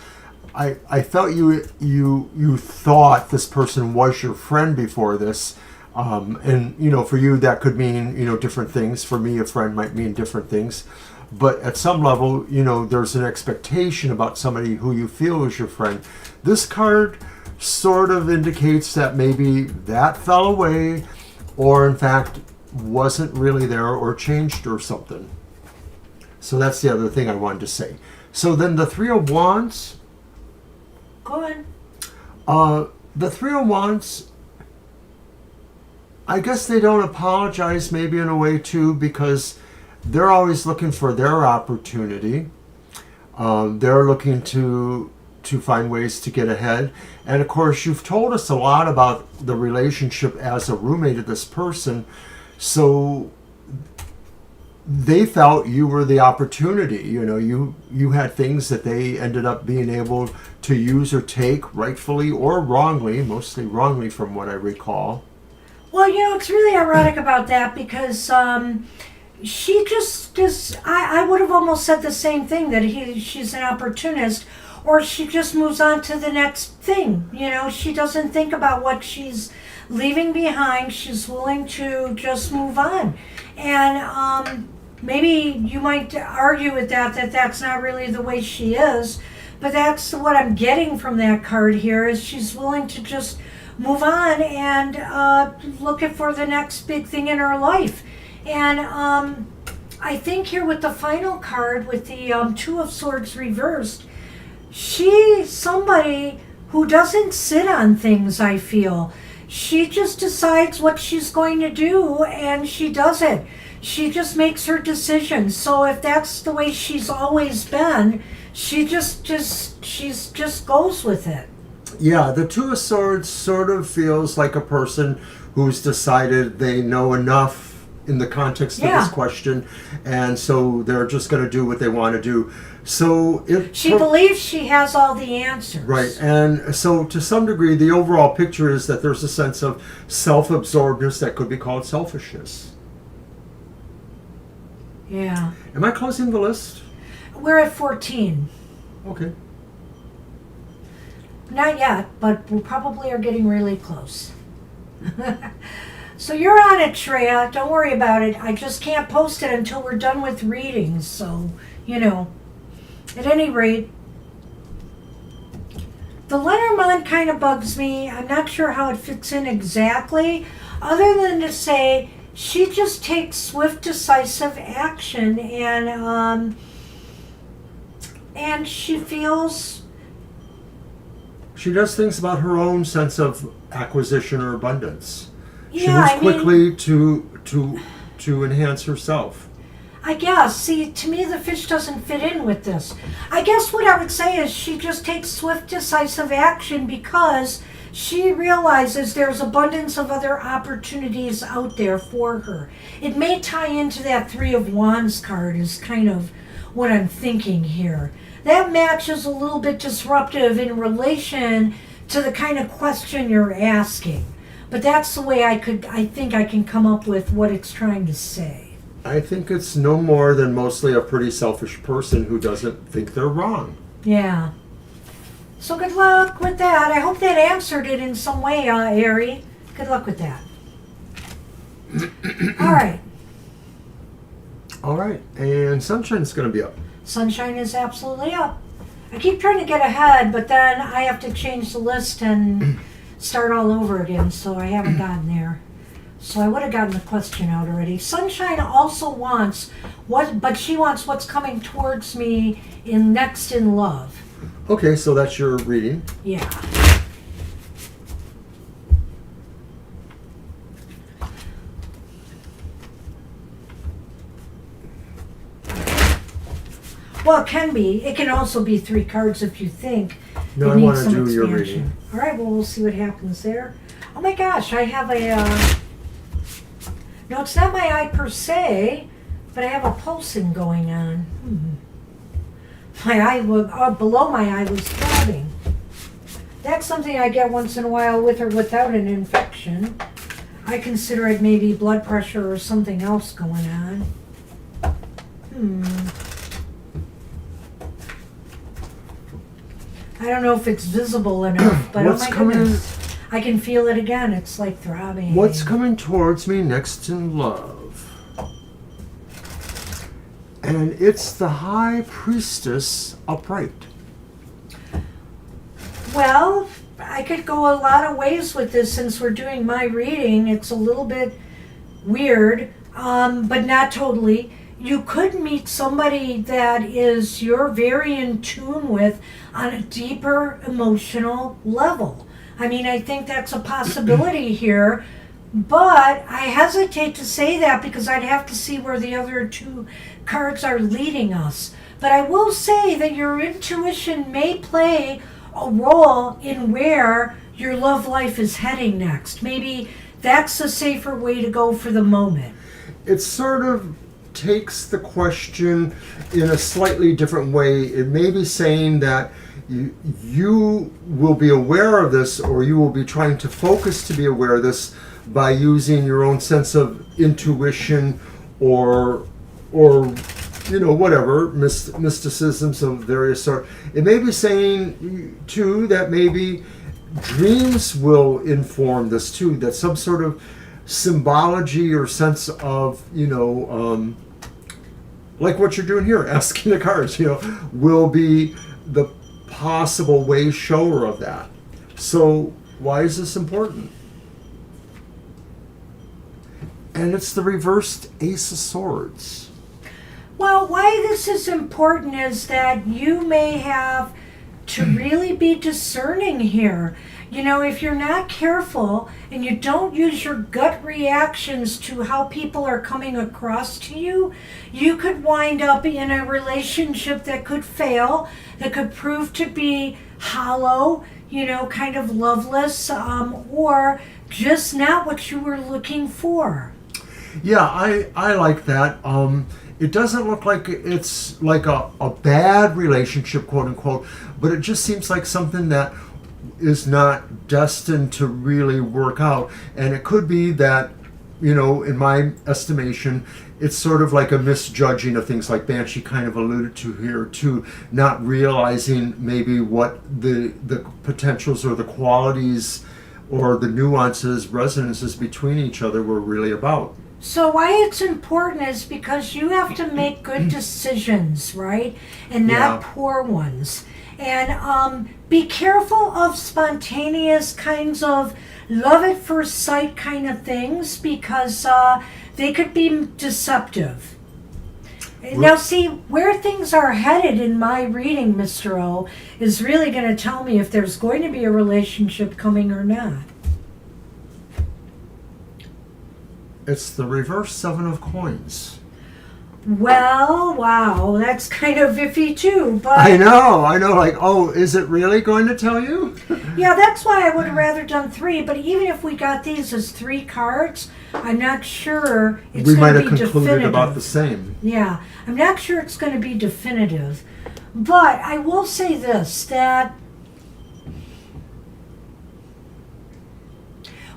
I felt you thought this person was your friend before this. And, you know, for you, that could mean, you know, different things. For me, a friend might mean different things. But at some level, you know, there's an expectation about somebody who you feel is your friend. This card sort of indicates that maybe that fell away, or in fact, wasn't really there or changed or something. So that's the other thing I wanted to say. So then the Three of Wands. Go on. The Three of Wands, I guess they don't apologize maybe in a way too, because they're always looking for their opportunity. They're looking to find ways to get ahead. And of course, you've told us a lot about the relationship as a roommate of this person. So they felt you were the opportunity. You know, you had things that they ended up being able to use or take, rightfully or wrongly, mostly wrongly from what I recall. Well, you know, it's really ironic about that because she just is, I would have almost said the same thing, that she's an opportunist, or she just moves on to the next thing. You know, she doesn't think about what she's leaving behind. She's willing to just move on. And maybe you might argue with that that's not really the way she is, but that's what I'm getting from that card here, is she's willing to just move on and looking for the next big thing in her life. And I think here with the final card, with the Two of Swords reversed, she's somebody who doesn't sit on things, I feel. She just decides what she's going to do and she does it. She just makes her decisions. So if that's the way she's always been, she just goes with it. Yeah, the Two of Swords sort of feels like a person who's decided they know enough in the context of this question, and so they're just going to do what they want to do. So if she believes she has all the answers. Right, and so to some degree, the overall picture is that there's a sense of self-absorbedness that could be called selfishness. Yeah. Am I closing the list? We're at 14. Okay. Not yet, but we probably are getting really close. So you're on it, Shreya. Don't worry about it. I just can't post it until we're done with readings. So, at any rate, the Lenormand kind of bugs me. I'm not sure how it fits in exactly, other than to say she just takes swift, decisive action, and she feels. She does things about her own sense of acquisition or abundance. She Yeah, moves quickly to enhance herself. I guess. See, to me, the fish doesn't fit in with this. I guess what I would say is she just takes swift, decisive action because she realizes there's abundance of other opportunities out there for her. It may tie into that Three of Wands card is kind of what I'm thinking here. That match is a little bit disruptive in relation to the kind of question you're asking. But that's the way I think I can come up with what it's trying to say. I think it's no more than mostly a pretty selfish person who doesn't think they're wrong. Yeah. So good luck with that. I hope that answered it in some way, Ari. Good luck with that. All right. All right, and Sunshine's going to be up. Sunshine is absolutely up. I keep trying to get ahead, but then I have to change the list and start all over again, so I haven't gotten there. So I would have gotten the question out already. Sunshine also wants but she wants what's coming towards me next in love. Okay, so that's your reading. Yeah. Well, it can be. It can also be 3 cards if you think. No, it I needs want to some do your expansion. reading. All right, well, we'll see what happens there. Oh my gosh, I have no, it's not my eye per se, but I have a pulsing going on. My eye, below my eye was throbbing. That's something I get once in a while with or without an infection. I consider it maybe blood pressure or something else going on. I don't know if it's visible enough, but What's oh my coming goodness. I can feel it again. It's like throbbing. What's coming towards me next in love? And it's the High Priestess upright. Well, I could go a lot of ways with this since we're doing my reading. It's a little bit weird, but not totally. You could meet somebody that you're very in tune with on a deeper emotional level. I mean, I think that's a possibility here, but I hesitate to say that because I'd have to see where the other 2 cards are leading us. But I will say that your intuition may play a role in where your love life is heading next. Maybe that's a safer way to go for the moment. It sort of takes the question in a slightly different way. It may be saying that you will be aware of this, or you will be trying to focus to be aware of this by using your own sense of intuition or whatever mysticisms of various sort. It may be saying too that maybe dreams will inform this too, that some sort of symbology or sense of like what you're doing here, asking the cards, will be the possible way shower of that. So why is this important? And it's the reversed Ace of Swords. Well, why this is important is that you may have to really be discerning here. If you're not careful and you don't use your gut reactions to how people are coming across to you, you could wind up in a relationship that could fail, that could prove to be hollow, kind of loveless, or just not what you were looking for. Yeah, I like that. It doesn't look like it's like a bad relationship, quote unquote, but it just seems like something that is not destined to really work out. And it could be that in my estimation, it's sort of like a misjudging of things, like Banshee kind of alluded to here too, not realizing maybe what the potentials or the qualities or the nuances, resonances between each other were really about. So why it's important is because you have to make good decisions, right? And not poor ones. And be careful of spontaneous kinds of love at first sight kind of things, because they could be deceptive. Now see, where things are headed in my reading, Mr. O, is really going to tell me if there's going to be a relationship coming or not. It's the reverse 7 of coins. Well, wow, that's kind of iffy too, but... I know, like, oh, is it really going to tell you? Yeah, that's why I would have rather done 3, but even if we got these as 3 cards, I'm not sure it's we going might to have be concluded definitive. about the same. Yeah, I'm not sure it's going to be definitive. But I will say this, that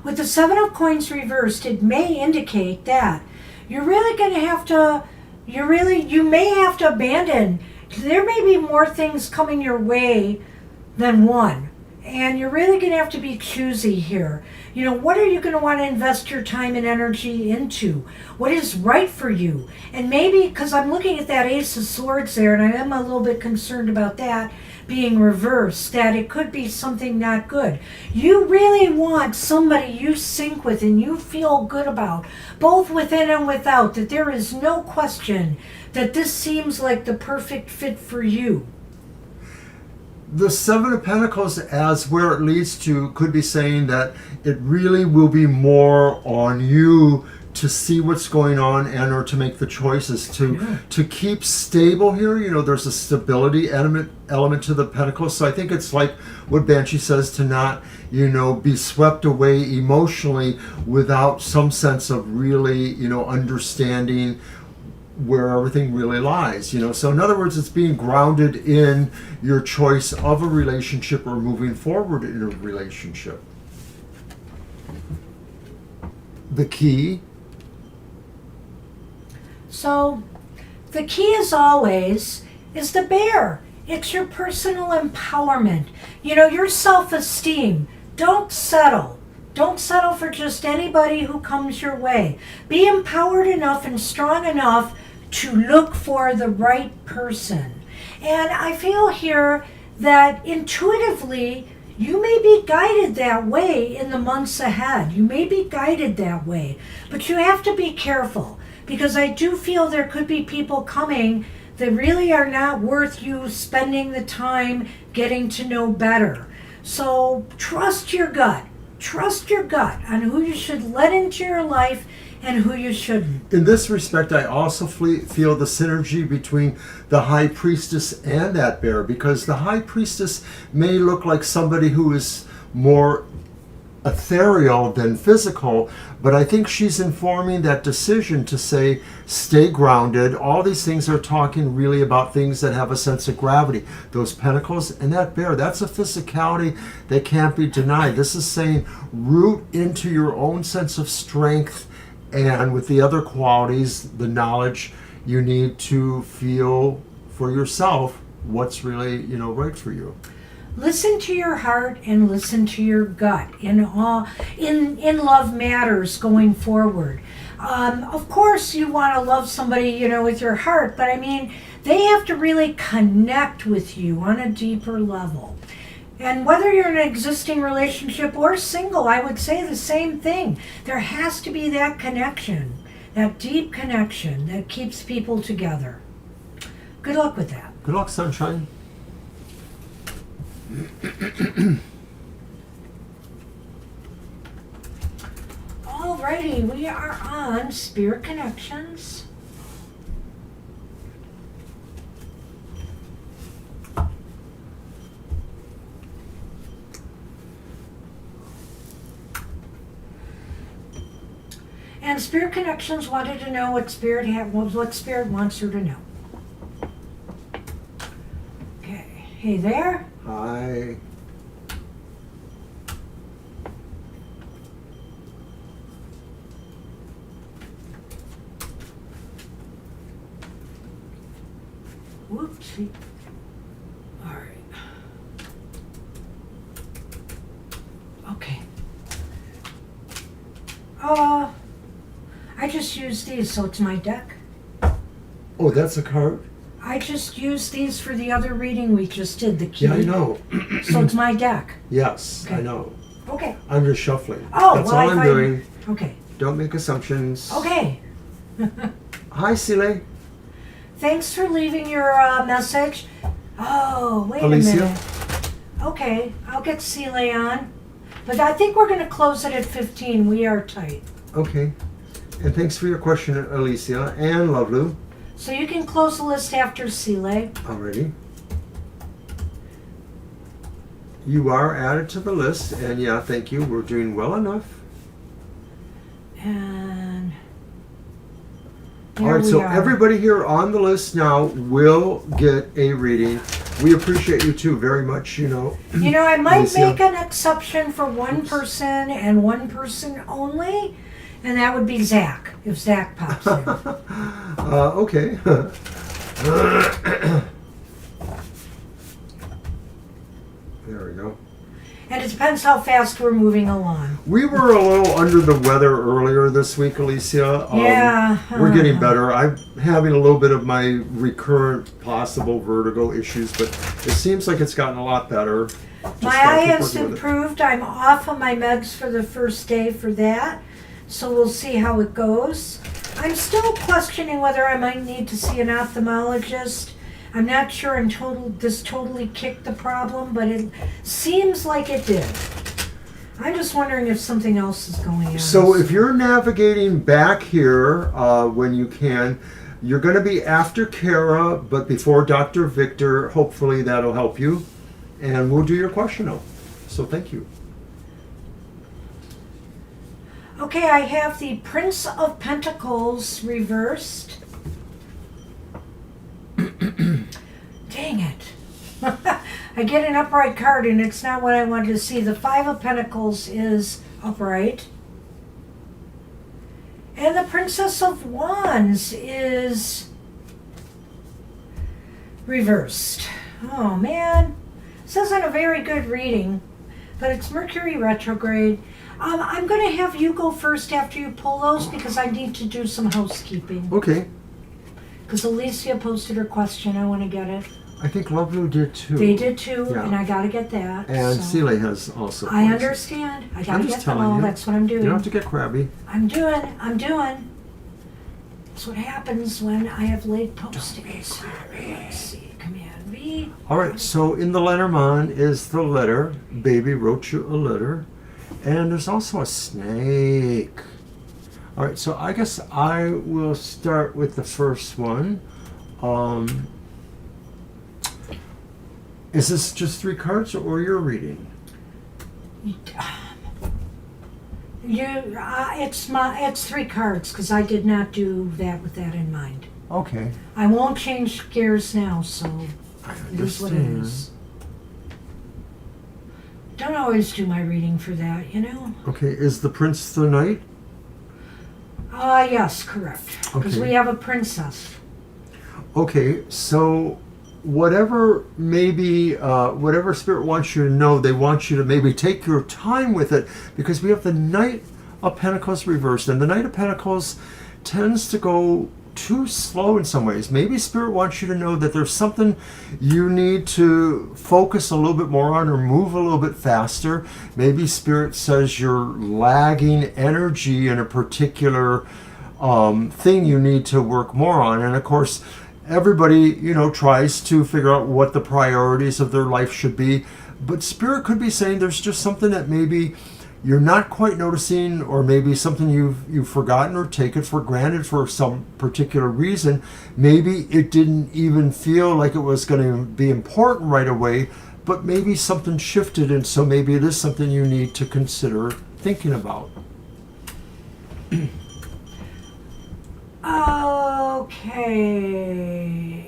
with the 7 of coins reversed, it may indicate that you're really going to have to, you may have to abandon. There may be more things coming your way than one. And you're really going to have to be choosy here. What are you going to want to invest your time and energy into? What is right for you? And maybe, because I'm looking at that Ace of Swords there, and I am a little bit concerned about that being reversed, that it could be something not good. You really want somebody you sync with and you feel good about, both within and without, that there is no question that this seems like the perfect fit for you. The 7 of Pentacles, as where it leads to, could be saying that it really will be more on you to see what's going on and or to make the choices to keep stable here. There's a stability element to the Pentacles. So I think it's like what Banshee says, to not, be swept away emotionally without some sense of really, understanding where everything really lies. So in other words, it's being grounded in your choice of a relationship or moving forward in a relationship. The key. So the key, as always, is the bear. It's your personal empowerment. Your self-esteem. Don't settle. Don't settle for just anybody who comes your way. Be empowered enough and strong enough to look for the right person. And I feel here that intuitively, you may be guided that way in the months ahead. You may be guided that way. But you have to be careful, because I do feel there could be people coming that really are not worth you spending the time getting to know better. So trust your gut. Trust your gut on who you should let into your life and who you shouldn't. In this respect, I also feel the synergy between the High Priestess and that bear, because the High Priestess may look like somebody who is more ethereal than physical, but I think she's informing that decision to say, stay grounded. All these things are talking really about things that have a sense of gravity. Those pentacles and that bear, that's a physicality that can't be denied. This is saying root into your own sense of strength, and with the other qualities, the knowledge you need to feel for yourself what's really, right for you. Listen to your heart and listen to your gut in love matters going forward. Of course, you want to love somebody, with your heart, but I mean, they have to really connect with you on a deeper level. And whether you're in an existing relationship or single, I would say the same thing. There has to be that connection, that deep connection that keeps people together. Good luck with that. Good luck, sunshine. Alrighty, we are on Spirit Connections. And Spirit Connections wanted to know what Spirit wants her to know. Okay, hey there. Hi. see. All right. Okay. I just used these, so it's my deck. Oh, that's a card? I just used these for the other reading we just did, the key. Yeah, I know. So it's my deck. Yes, Okay. I know. Okay. I'm just shuffling. Oh, That's well, all I'm doing. Okay. Don't make assumptions. Okay. Hi, Sile. Thanks for leaving your message. Oh, wait Alicia? a minute. Okay, I'll get Celie on. But I think we're going to close it at 15. We are tight. Okay. And thanks for your question, Alicia and Lovelu. So you can close the list after Celie. Alrighty. You are added to the list, and yeah, thank you. We're doing well enough. And All there right, we so are. everybody here on the list now will get a reading. We appreciate you too very much, You know, I might Alicia. make an exception for one person and one person only, and that would be Zach, if Zach pops in. Okay. There we go. And it depends how fast we're moving along. We were a little under the weather earlier this week, Alicia. Yeah. We're getting better. I'm having a little bit of my recurrent possible vertigo issues, but it seems like it's gotten a lot better. Just My gotta eye keep has working with it. improved. I'm off of my meds for the first day for that. So we'll see how it goes. I'm still questioning whether I might need to see an ophthalmologist. I'm not sure this totally kicked the problem, but it seems like it did. I'm just wondering if something else is going on. So if you're navigating back here when you can, you're going to be after Kara, but before Dr. Victor. Hopefully that'll help you. And we'll do your question now. So thank you. Okay, I have the Prince of Pentacles reversed. Dang it. I get an upright card and it's not what I wanted to see. The Five of Pentacles is upright. And the Princess of Wands is reversed. Oh man. This isn't a very good reading, but it's Mercury retrograde. I'm going to have you go first after you pull those because I need to do some housekeeping. Okay. Because Alicia posted her question. I want to get it. I think Lovelu did too. They did too, Yeah. and I got to get that. And so. Celie has also. I points. understand. I got I'm to just get them telling all. you. That's what I'm doing. You don't have to get crabby. I'm doing. That's what happens when I have late postings. Let's see. Command V. All right, so in the Lenormand is the letter. Baby wrote you a letter. And there's also a snake. All right, so I guess I will start with the first one. Is this just 3 cards or you're reading? It's 3 cards because I did not do that with that in mind. Okay. I won't change gears now, so I it is what it understand. is. Don't always do my reading for that, you know? Okay, is the prince the knight? Yes, correct. Because Okay. we have a princess. Okay, so whatever maybe whatever spirit wants you to know, they want you to maybe take your time with it because we have the Knight of Pentacles reversed, and the Knight of Pentacles tends to go too slow in some ways. Maybe spirit wants you to know that there's something you need to focus a little bit more on or move a little bit faster. Maybe spirit says you're lagging energy in a particular thing you need to work more on. And of course, everybody, tries to figure out what the priorities of their life should be. But spirit could be saying there's just something that maybe you're not quite noticing, or maybe something you've forgotten or taken for granted for some particular reason. Maybe it didn't even feel like it was going to be important right away, but maybe something shifted, and so maybe it is something you need to consider thinking about. Okay.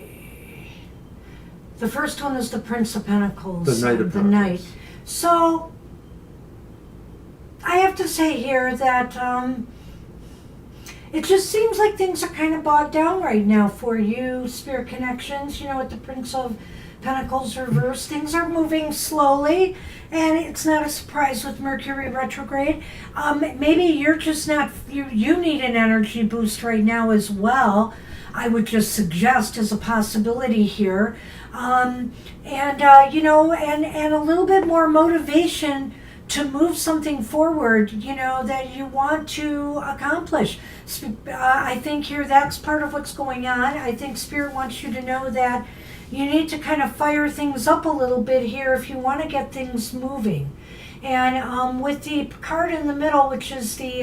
The first one is the Prince of Pentacles. The Knight of The Pentacles. Knight. So, I have to say here that it just seems like things are kind of bogged down right now for you, Spirit Connections, with the Prince of Pentacles reversed. Things are moving slowly, and it's not a surprise with Mercury retrograde. Maybe you're just not, you need an energy boost right now as well. I would just suggest as a possibility here. And a little bit more motivation to move something forward, that you want to accomplish. I think here that's part of what's going on. I think Spirit wants you to know that you need to kind of fire things up a little bit here if you want to get things moving. And with the card in the middle, which is the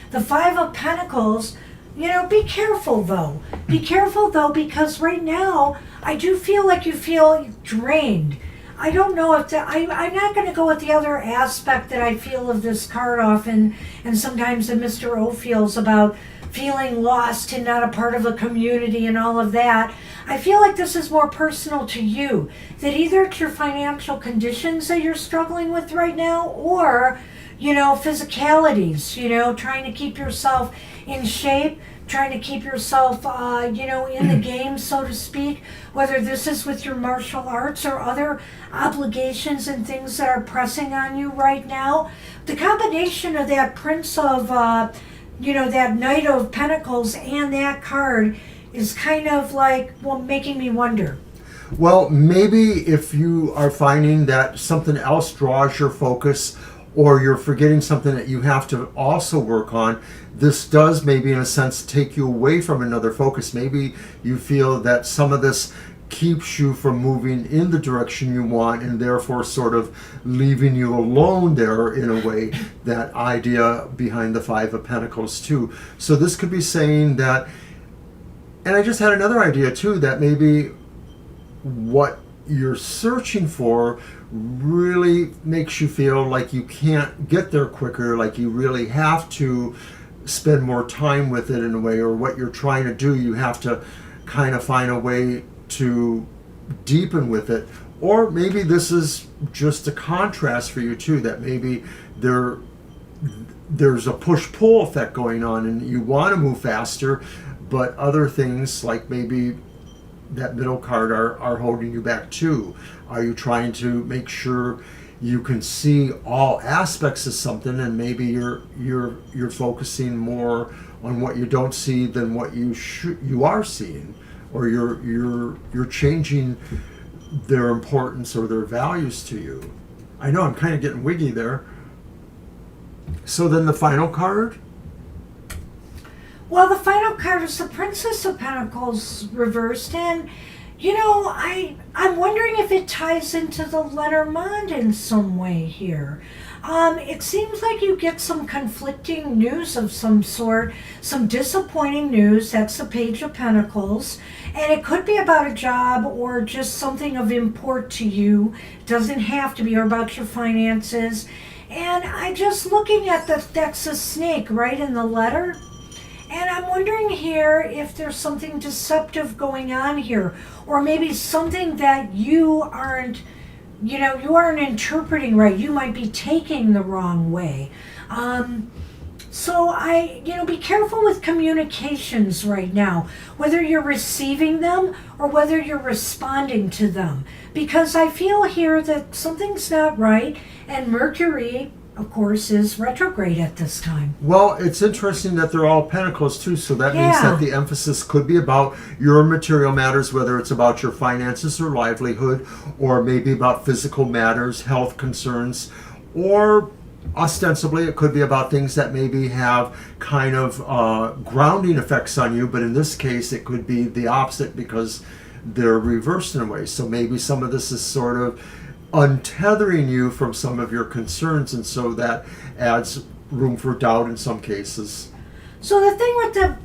the Five of Pentacles, be careful though. Be careful though, because right now I do feel like you feel drained. I don't know if I'm not going to go with the other aspect that I feel of this card often, and sometimes that Mr. O feels about feeling lost and not a part of a community and all of that. I feel like this is more personal to you, that either it's your financial conditions that you're struggling with right now, or, physicalities, trying to keep yourself in shape, trying to keep yourself, in the game, so to speak, whether this is with your martial arts or other obligations and things that are pressing on you right now. The combination of that Prince of, that Knight of Pentacles and that card is kind of like, making me wonder. Well, maybe if you are finding that something else draws your focus, or you're forgetting something that you have to also work on, this does maybe in a sense take you away from another focus. Maybe you feel that some of this keeps you from moving in the direction you want, and therefore sort of leaving you alone there in a way. That idea behind the Five of Pentacles too. So this could be saying that, and I just had another idea too, that maybe what you're searching for really makes you feel like you can't get there quicker, like you really have to spend more time with it in a way, or what you're trying to do, you have to kind of find a way to deepen with it. Or maybe this is just a contrast for you too, that maybe there's a push-pull effect going on and you want to move faster, but other things like maybe that middle card are holding you back too. Are you trying to make sure you can see all aspects of something, and maybe you're focusing more on what you don't see than what you are seeing, or you're changing their importance or their values to you. I know I'm kind of getting wiggy there. So then the final card? Well, the final card is the Princess of Pentacles reversed, and I'm wondering if it ties into the Lenormand in some way here. It seems like you get some conflicting news of some sort, some disappointing news. That's the Page of Pentacles, and it could be about a job or just something of import to you. It doesn't have to be, or about your finances. And I just looking at that's a snake right in the letter. And I'm wondering here if there's something deceptive going on here, or maybe something that you aren't interpreting right. You might be taking the wrong way. So be careful with communications right now, whether you're receiving them or whether you're responding to them, because I feel here that something's not right, and Mercury, of course, is retrograde at this time. Well, it's interesting that they're all pentacles too, so that means that the emphasis could be about your material matters, whether it's about your finances or livelihood, or maybe about physical matters, health concerns, or ostensibly it could be about things that maybe have kind of grounding effects on you, but in this case it could be the opposite because they're reversed in a way. So maybe some of this is sort of untethering you from some of your concerns, and so that adds room for doubt in some cases. So the thing with the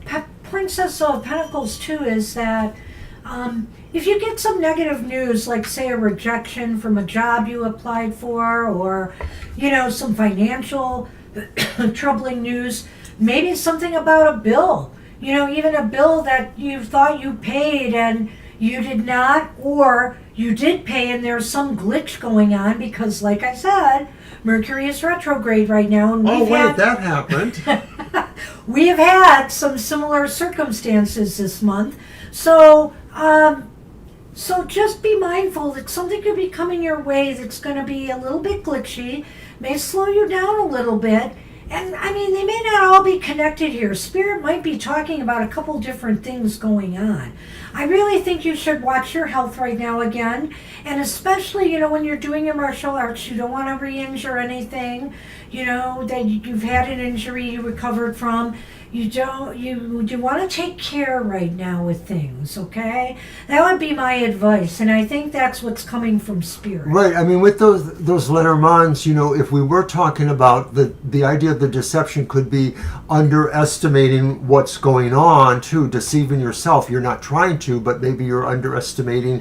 Princess of Pentacles too is that if you get some negative news, like say a rejection from a job you applied for, or some financial troubling news, maybe something about a bill, even a bill that you thought you paid and you did not, or you did pay and there's some glitch going on because, like I said, Mercury is retrograde right now. And that happened. We have had some similar circumstances this month. So, so just be mindful that something could be coming your way that's going to be a little bit glitchy, may slow you down a little bit. And I mean, they may not all be connected here. Spirit might be talking about a couple different things going on. I really think you should watch your health right now again. And especially, when you're doing your martial arts, you don't want to re-injure anything, that you've had an injury you recovered from. You want to take care right now with things, okay? That would be my advice, and I think that's what's coming from Spirit. Right. I mean, with those Lenormands, if we were talking about the idea of the deception could be underestimating what's going on too, deceiving yourself. You're not trying to, but maybe you're underestimating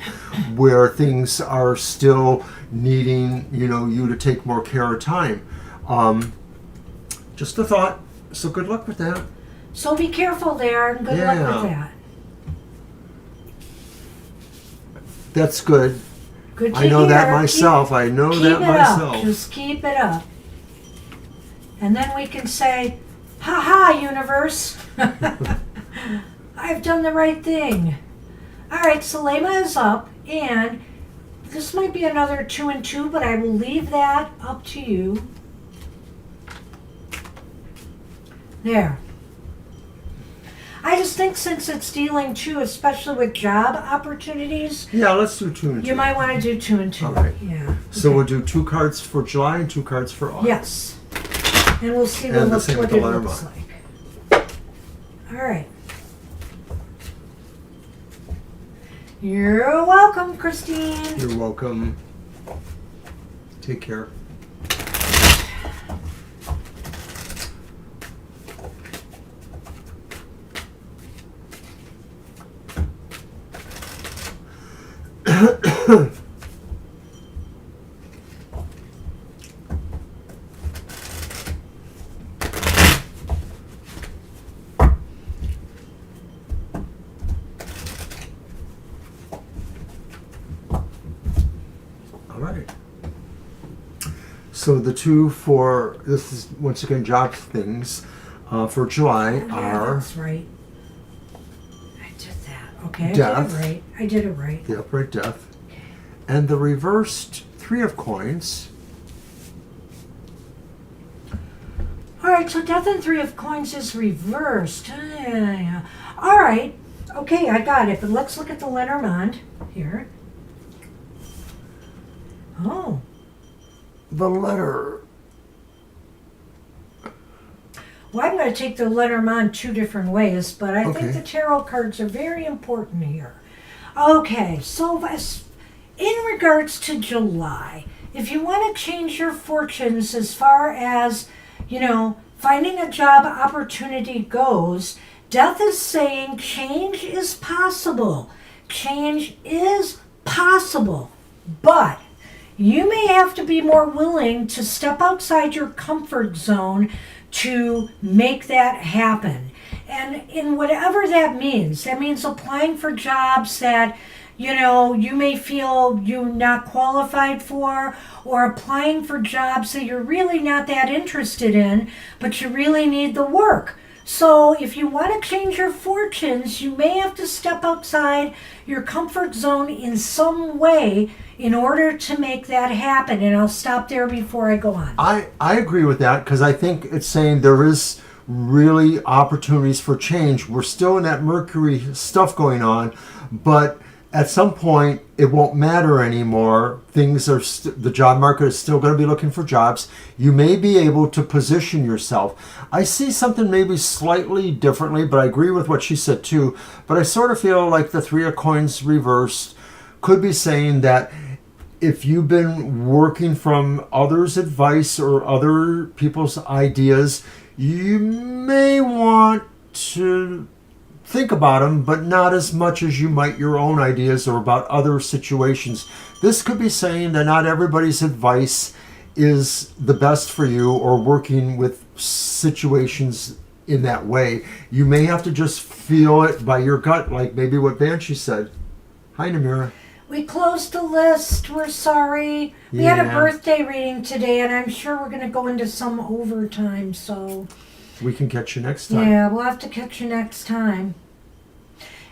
where things are still needing, you to take more care of time. Just a thought. So good luck with that. So be careful there, and good luck with that. That's good. Good to I know hear. that myself. Keep it up. Just keep it up. And then we can say, ha-ha, universe. I've done the right thing. All right, Selema is up, and this might be another 2 and 2, but I will leave that up to you. There. I just think since it's dealing too, especially with job opportunities. Yeah, let's do 2 and 2. You might want to do 2 and 2. All right. Yeah. So okay. we'll do 2 cards for July and 2 cards for August. Yes. And we'll see And what it Lenormand. looks like. All right. You're welcome, Christine. You're welcome. Take care. So the 2 for, this is once again job things, for July are... That's right. I did that. Okay, Death. I did it right. The upright death. And the reversed 3 of coins. All right, so death and 3 of coins is reversed. All right. Okay, I got it. But let's look at the Lenormand here. Oh. The letter. Well, I'm going to take the Lenormand 2 different ways, but I think Okay. the tarot cards are very important here. Okay, so in regards to July, if you want to change your fortunes as far as, finding a job opportunity goes, Death is saying change is possible. Change is possible, but you may have to be more willing to step outside your comfort zone to make that happen. And in whatever that means applying for jobs that, you may feel you're not qualified for, or applying for jobs that you're really not that interested in, but you really need the work. So if you want to change your fortunes, you may have to step outside your comfort zone in some way in order to make that happen. And I'll stop there before I go on. I agree with that, because I think it's saying there is really opportunities for change. We're still in that Mercury stuff going on, but at some point it won't matter anymore. Things are the job market is still going to be looking for jobs. You may be able to position yourself. I see something maybe slightly differently, but I agree with what she said too. But I sort of feel like the 3 of coins reversed could be saying that if you've been working from others' advice or other people's ideas, you may want to think about them, but not as much as you might your own ideas or about other situations. This could be saying that not everybody's advice is the best for you, or working with situations in that way. You may have to just feel it by your gut, like maybe what Banshee said. Hi, Namira. We closed the list. We're sorry. We had a Yeah. birthday reading today, and I'm sure we're going to go into some overtime, so We can catch you next time. Yeah, we'll have to catch you next time.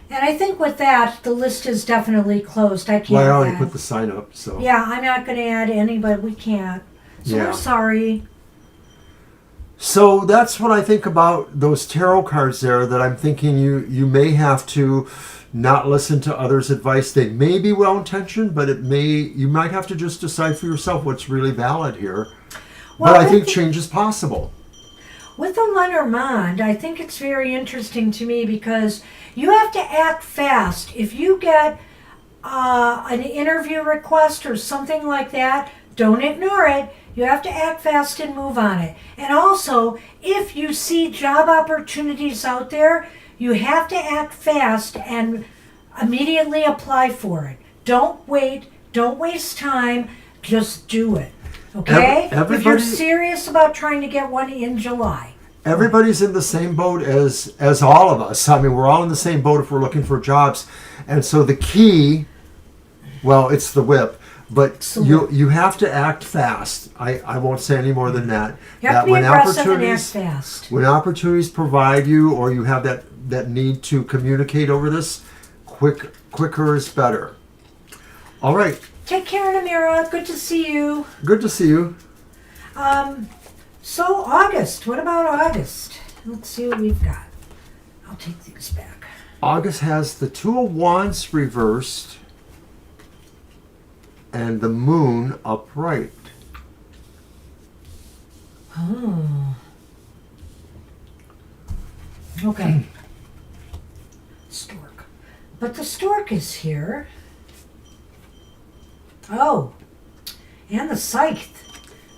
And I think with that, the list is definitely closed. I can't Well, I already add. put the sign up, so. Yeah, I'm not going to add anybody. We can't. So Yeah. we're sorry. So that's what I think about those tarot cards there, that I'm thinking you may have to not listen to others' advice. They may be well-intentioned, but you might have to just decide for yourself what's really valid here. Well, But I think change is possible. With the Lenormand, I think it's very interesting to me because you have to act fast. If you get an interview request or something like that, don't ignore it. You have to act fast and move on it. And also, if you see job opportunities out there, you have to act fast and immediately apply for it. Don't wait. Don't waste time. Just do it. Okay? If you're serious about trying to get one in July. Everybody's in the same boat as all of us. I mean, we're all in the same boat if we're looking for jobs. And so the key, well, it's the whip, but you have to act fast. I won't say any more than that. You have to be aggressive and act fast. When opportunities provide you, or you have that need to communicate over this, quicker is better. All right. Take care, Namira. Good to see you. Good to see you. So August, what about August? Let's see what we've got. I'll take these back. August has the Two of Wands reversed and the Moon upright. Oh. Okay. Stork. But the stork is here. Oh. And the scythe.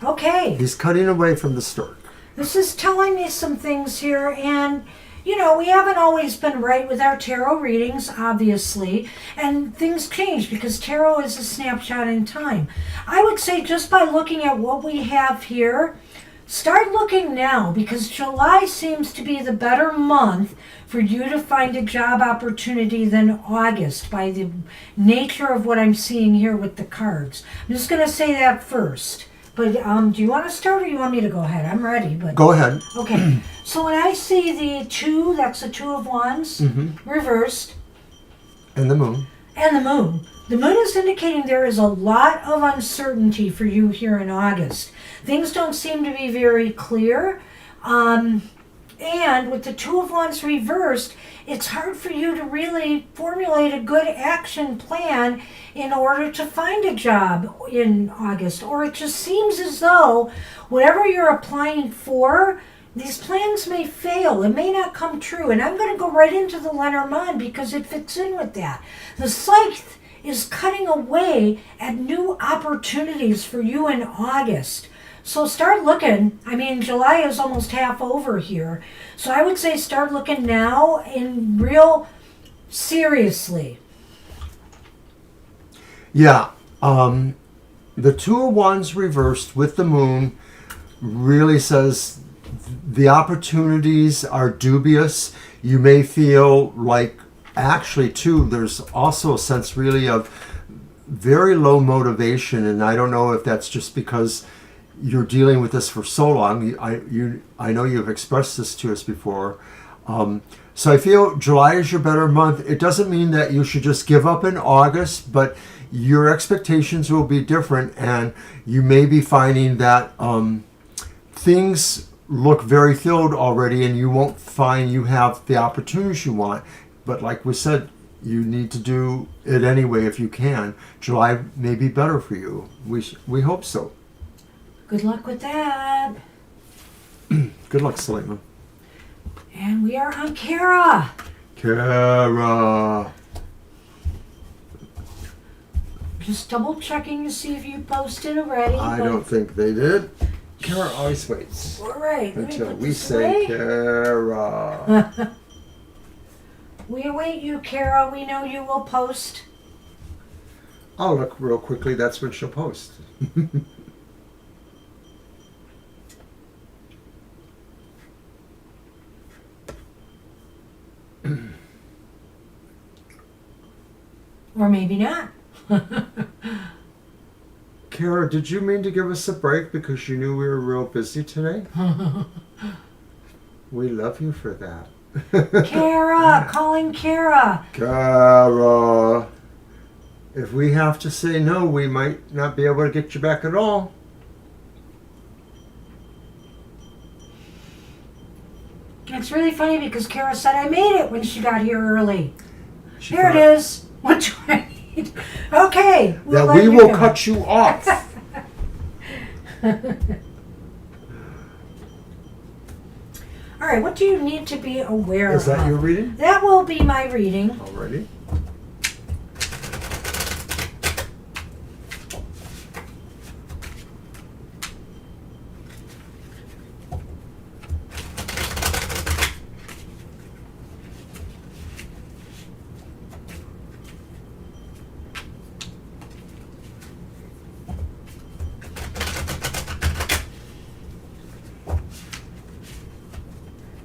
Okay. He's cutting away from the stork. This is telling me some things here, and you know, we haven't always been right with our tarot readings, obviously, and things change because tarot is a snapshot in time. I would say just by looking at what we have here, start looking now because July seems to be the better month for you to find a job opportunity than August by the nature of what I'm seeing here with the cards. I'm just going to say that first. But do you want to start or you want me to go ahead? I'm ready. But go ahead. Okay. So when I see the two, that's the Two of Wands, reversed. And the Moon. And the Moon. The Moon is indicating there is a lot of uncertainty for you here in August. Things don't seem to be very clear. And with the Two of Wands reversed, it's hard for you to really formulate a good action plan in order to find a job in August. Or it just seems as though whatever you're applying for, these plans may fail. It may not come true. And I'm going to go right into the Lenormand because it fits in with that. The scythe is cutting away at new opportunities for you in August. So start looking. I mean, July is almost half over here. So I would say start looking now in real seriously. Yeah. The Two of Wands reversed with the Moon really says the opportunities are dubious. You may feel like, actually, too, there's also a sense really of very low motivation. And I don't know if that's just because you're dealing with this for so long. I know you've expressed this to us before. So I feel July is your better month. It doesn't mean that you should just give up in August, but your expectations will be different, and you may be finding that things look very filled already, and you won't find you have the opportunities you want. But like we said, you need to do it anyway if you can. July may be better for you. We hope so. Good luck with that. Good luck, Selena. And we are on Kara. Kara. Just double checking to see if you posted already. I don't think they did. Kara always waits. All right. Until we say Kara. We await you, Kara. We know you will post. I'll look real quickly. That's when she'll post. Or maybe not. Kara, did you mean to give us a break because you knew we were real busy today? We love you for that. Kara, calling Kara. Kara, if we have to say no, we might not be able to get you back at all. It's really funny because Kara said I made it when she got here early. She Here thought it is. What do I need? Okay. That let we you will go. cut you off. All right, what do you need to be aware of? Is that your reading? That will be my reading. Alrighty.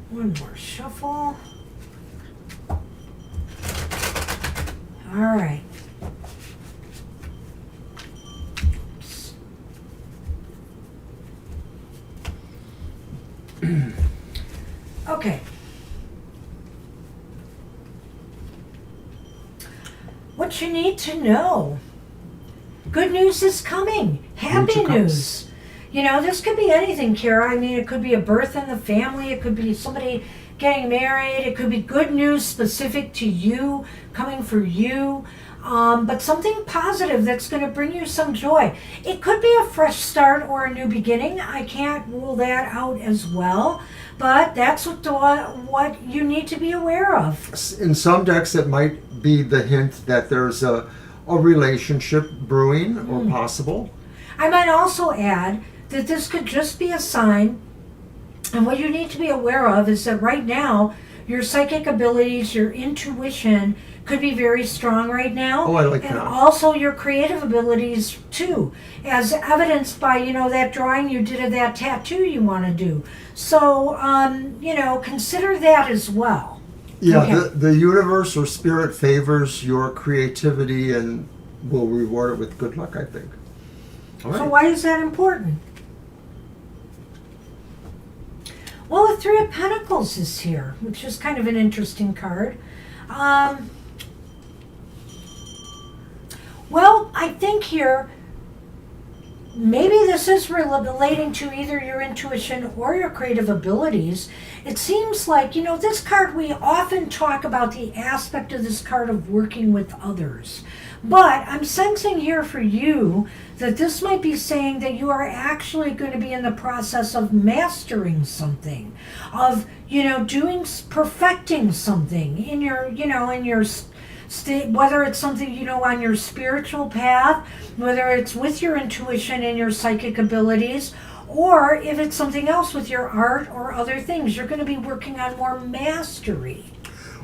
One more shuffle. All right. Oops. Okay. What you need to know. Good news is coming. Happy Future comes. news. You know, this could be anything, Kara. I mean, it could be a birth in the family. It could be somebody getting married. It could be good news specific to you, coming for you. But something positive that's going to bring you some joy. It could be a fresh start or a new beginning. I can't rule that out as well. But that's what you need to be aware of. In some decks, it might be the hint that there's a relationship brewing or possible. I might also add that this could just be a sign, and what you need to be aware of is that right now, your psychic abilities, your intuition could be very strong right now. Oh, I like and that. also your creative abilities too, as evidenced by, that drawing you did of that tattoo you want to do. So, consider that as well. Yeah, Okay. the universe or spirit favors your creativity and will reward it with good luck, I think. All right. So why is that important? Well, the Three of Pentacles is here, which is kind of an interesting card. Well, I think here, maybe this is relating to either your intuition or your creative abilities. It seems like, this card, we often talk about the aspect of this card of working with others. But I'm sensing here for you that this might be saying that you are actually going to be in the process of mastering something, of, perfecting something in your, in your state, whether it's something, on your spiritual path, whether it's with your intuition and your psychic abilities, or if it's something else with your art or other things. You're going to be working on more mastery.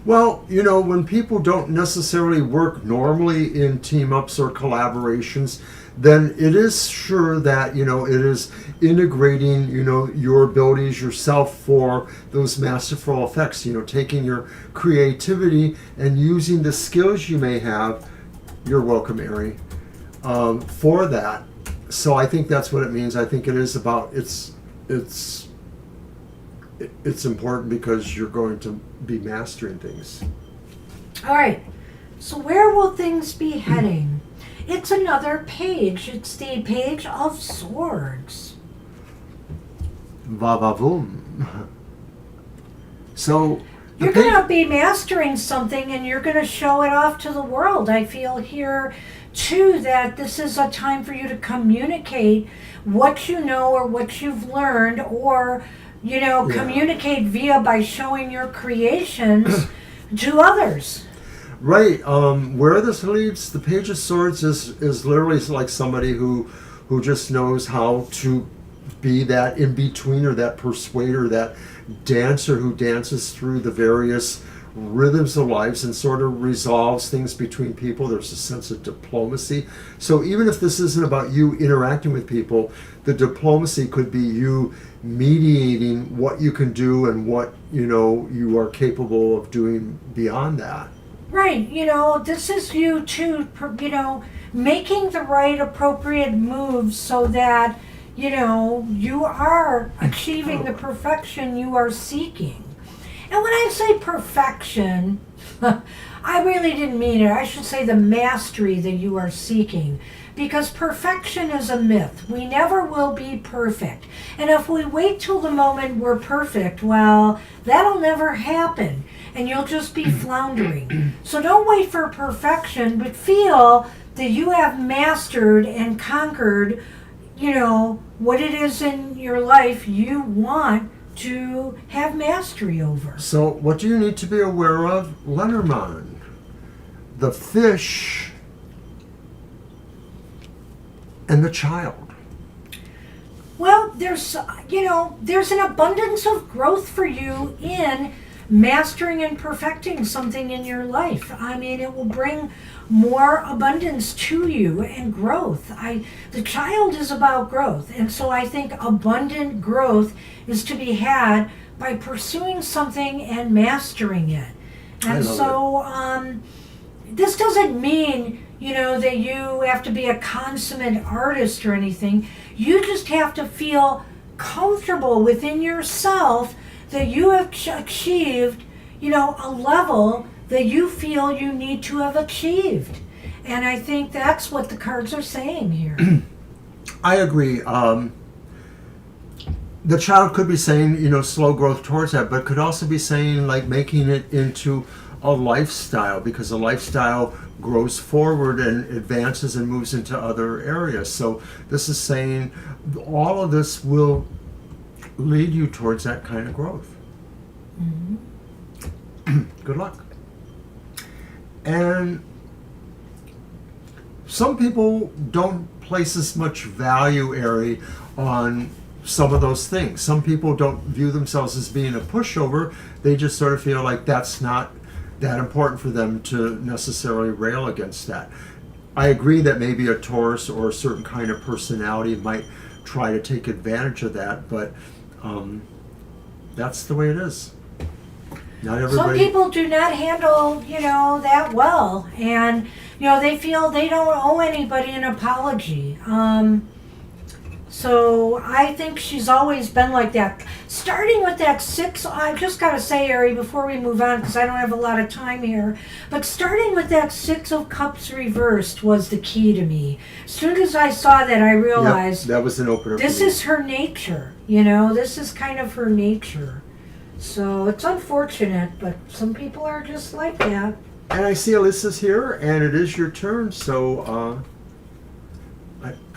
Well, when people don't necessarily work normally in team-ups or collaborations, then it is sure that, it is integrating, your abilities yourself for those masterful effects, taking your creativity and using the skills you may have, you're welcome, Ari, for that. So I think that's what it means. I think it is about, it's important because you're going to be mastering things. All right, so where will things be heading? It's another page. It's the Page of Swords. Va-va-voom. So You're going to be mastering something and you're going to show it off to the world. I feel here, too, that this is a time for you to communicate what you know or what you've learned, or communicate by showing your creations to others. Right. Where this leads, the Page of Swords is literally like somebody who just knows how to be that in-betweener, that persuader, that dancer who dances through the various rhythms of lives and sort of resolves things between people. There's a sense of diplomacy. So even if this isn't about you interacting with people, the diplomacy could be you mediating what you can do and what you are capable of doing beyond that. Right, this is you too, making the right appropriate moves so that you are achieving the perfection you are seeking. And when I say perfection, I really didn't mean it. I should say the mastery that you are seeking. Because perfection is a myth. We never will be perfect. And if we wait till the moment we're perfect, well, that'll never happen. And you'll just be floundering. So don't wait for perfection, but feel that you have mastered and conquered, what it is in your life you want to have mastery over. So what do you need to be aware of, Lenormand? The fish and the child. Well, there's an abundance of growth for you in mastering and perfecting something in your life. I mean, it will bring more abundance to you and growth. The child is about growth, and so I think abundant growth is to be had by pursuing something and mastering it. And so this doesn't mean that you have to be a consummate artist or anything. You just have to feel comfortable within yourself that you have achieved, a level that you feel you need to have achieved. And I think that's what the cards are saying here. I agree. The child could be saying, slow growth towards that, but could also be saying, like, making it into a lifestyle, because a lifestyle grows forward and advances and moves into other areas. So this is saying all of this will lead you towards that kind of growth. Mm-hmm. Good luck. And some people don't place as much value, Ari, on some of those things. Some people don't view themselves as being a pushover. They just sort of feel like that's not that important for them to necessarily rail against that. I agree that maybe a Taurus or a certain kind of personality might try to take advantage of that, but that's the way it is. Not everybody. Some people do not handle, that well, and they feel they don't owe anybody an apology. So I think she's always been like that. Starting with that 6, I just got to say, Ari, before we move on, because I don't have a lot of time here, but starting with that 6 of Cups reversed was the key to me. As soon as I saw that, I realized that was an opener. This is her nature, this is kind of her nature. So it's unfortunate, but some people are just like that. And I see Alyssa's here, and it is your turn, so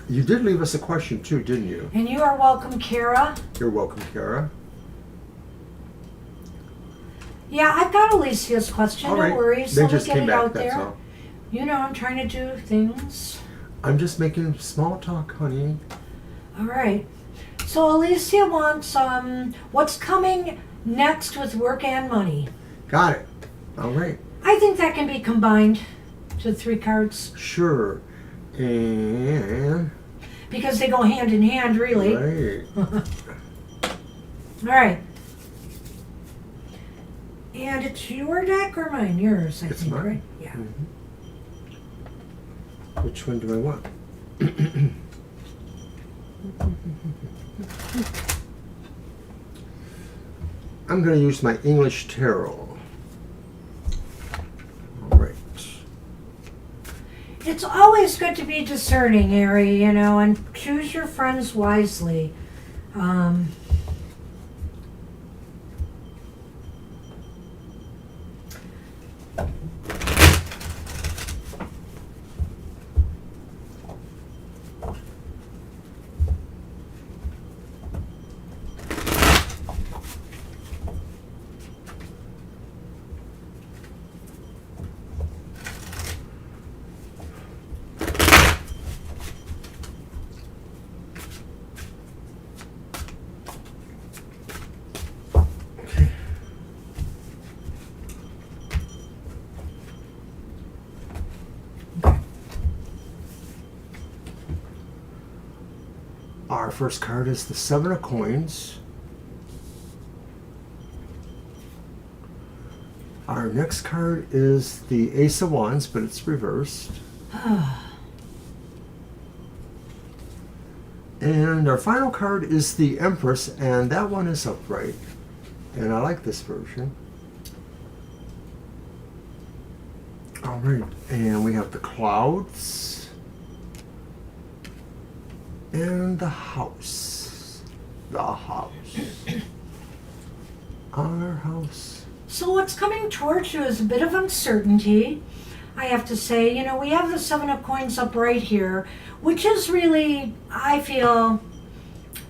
you did leave us a question too, didn't you? And you are welcome, Kara. You're welcome, Kara. Yeah, I've got Alicia's question. All right. No worries. They Let me just get came it back, out that's there. all. I'm trying to do things. I'm just making small talk, honey. All right. So Alicia wants what's coming next with work and money. Got it. All right. I think that can be combined to 3 cards. Sure. And because they go hand in hand, really. right. All right. And it's your deck or mine? Yours, I It's think, mine. right? Yeah. Mm-hmm. Which one do I want? I'm going to use my English tarot. All right. It's always good to be discerning, Ari, and choose your friends wisely. Our first card is the 7 of Coins. Our next card is the Ace of Wands, but it's reversed. And our final card is the Empress, and that one is upright. And I like this version. All right, and we have the clouds and the house. The house. Our house. So what's coming towards you is a bit of uncertainty. I have to say, we have the Seven of Coins up right here, which is really, I feel,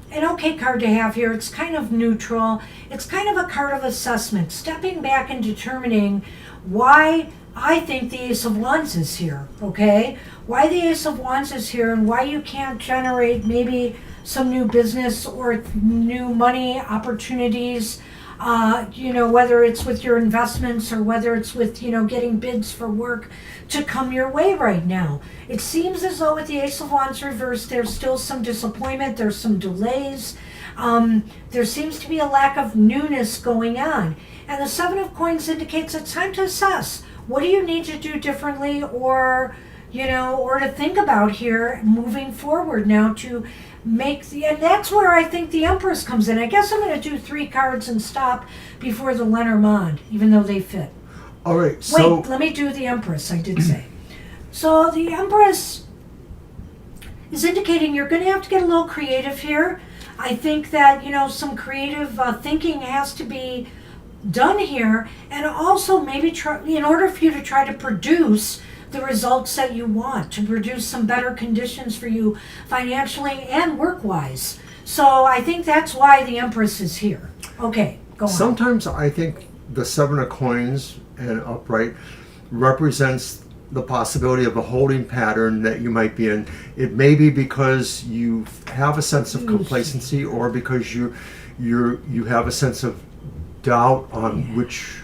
an okay card to have here. It's kind of neutral. It's kind of a card of assessment, stepping back and determining why I think the Ace of Wands is here, okay? Why the Ace of Wands is here and why you can't generate maybe some new business or new money opportunities, whether it's with your investments or whether it's with, getting bids for work to come your way right now. It seems as though with the Ace of Wands reversed, there's still some disappointment, there's some delays. There seems to be a lack of newness going on. And the Seven of Coins indicates it's time to assess. What do you need to do differently or to think about here moving forward now to and that's where I think the Empress comes in. I guess I'm going to do 3 cards and stop before the Lenormand, even though they fit. All right, so... Wait, let me do the Empress, I did say. So the Empress is indicating you're going to have to get a little creative here. I think that, some creative thinking has to be done here, and also maybe in order for you to try to produce the results that you want, to produce some better conditions for you financially and work-wise. So I think that's why the Empress is here. Okay, go on. Sometimes I think the Seven of Coins and upright represents the possibility of a holding pattern that you might be in. It may be because you have a sense of complacency or because you have a sense of doubt on which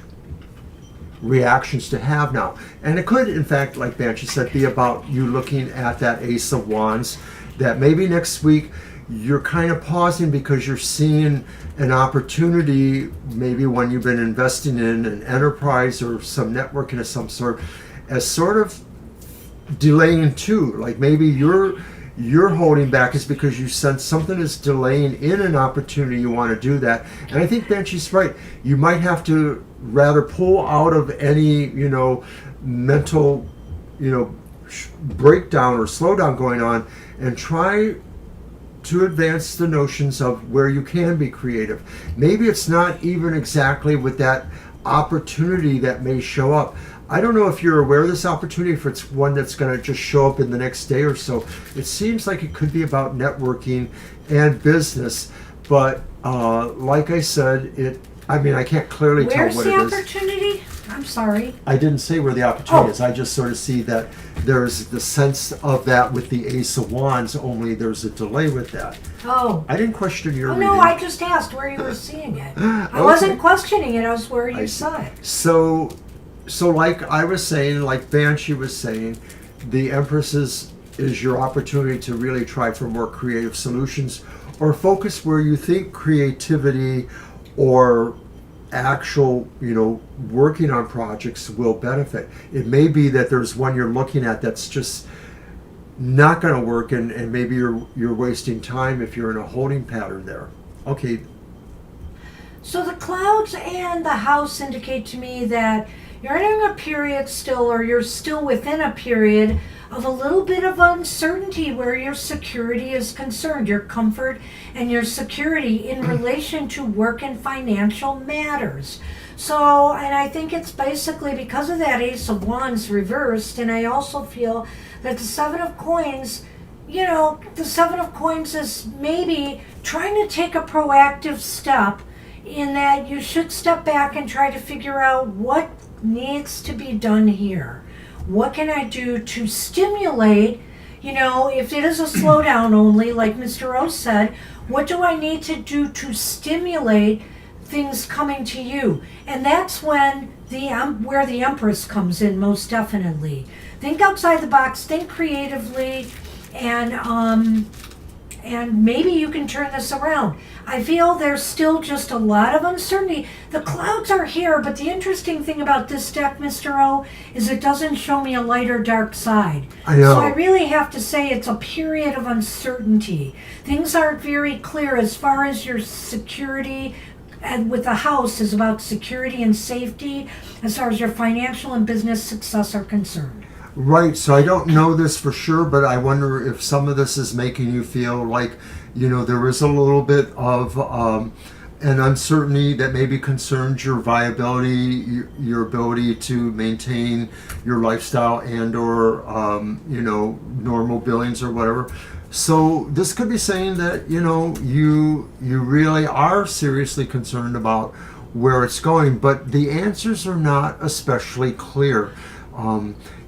reactions to have now. And it could, in fact, like Banshee said, be about you looking at that Ace of Wands, that maybe next week you're kind of pausing because you're seeing an opportunity, maybe when you've been investing in an enterprise or some networking of some sort, as sort of delaying too. Like maybe you're holding back is because you sense something is delaying in an opportunity you want to do that. And I think Banshee's right. You might have to rather pull out of any, mental, breakdown or slowdown going on and try to advance the notions of where you can be creative. Maybe it's not even exactly with that opportunity that may show up. I don't know if you're aware of this opportunity, if it's one that's going to just show up in the next day or so. It seems like it could be about networking and business, but like I said, I can't clearly tell what it is. Where's the opportunity? I'm sorry. I didn't say where the opportunity is. I just sort of see that there's the sense of that with the Ace of Wands, only there's a delay with that. Oh. I didn't question your reading. No, I just asked where you were seeing it. I wasn't questioning it. I was where you saw it. So like I was saying, like Banshee was saying, the Empress is your opportunity to really try for more creative solutions or focus where you think creativity or actual, working on projects will benefit. It may be that there's one you're looking at that's just not going to work and maybe you're wasting time if you're in a holding pattern there. Okay. So the clouds and the house indicate to me that you're entering a period still, or you're still within a period of a little bit of uncertainty where your security is concerned, your comfort and your security in relation to work and financial matters. So, and I think it's basically because of that Ace of Wands reversed, and I also feel that the Seven of Coins, the Seven of Coins is maybe trying to take a proactive step in that you should step back and try to figure out what needs to be done here. What can I do to stimulate, if it is a slowdown only, like Mr. O said, what do I need to do to stimulate things coming to you? And that's when where the Empress comes in, most definitely. Think outside the box, think creatively, and and maybe you can turn this around. I feel there's still just a lot of uncertainty. The clouds are here, but the interesting thing about this deck, Mr. O, is it doesn't show me a light or dark side. I know. So I really have to say it's a period of uncertainty. Things aren't very clear as far as your security, and with the house is about security and safety as far as your financial and business success are concerned. Right, so I don't know this for sure, but I wonder if some of this is making you feel like, there is a little bit of an uncertainty that maybe concerns your viability, your ability to maintain your lifestyle and or, normal billings or whatever. So this could be saying that, you really are seriously concerned about where it's going, but the answers are not especially clear.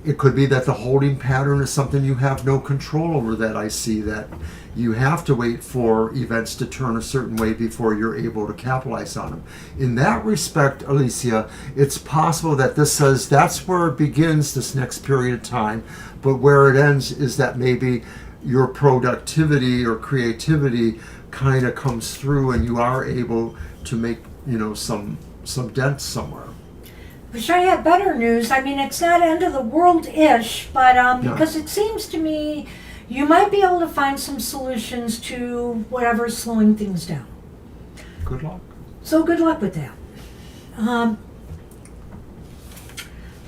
It could be that the holding pattern is something you have no control over, that I see that you have to wait for events to turn a certain way before you're able to capitalize on them. In that respect, Alicia, it's possible that this says that's where it begins, this next period of time, but where it ends is that maybe your productivity or creativity kind of comes through and you are able to make, some dents somewhere. Wish I had better news. I mean, it's not end of the world-ish, but No. because it seems to me you might be able to find some solutions to whatever's slowing things down. Good luck. So good luck with that.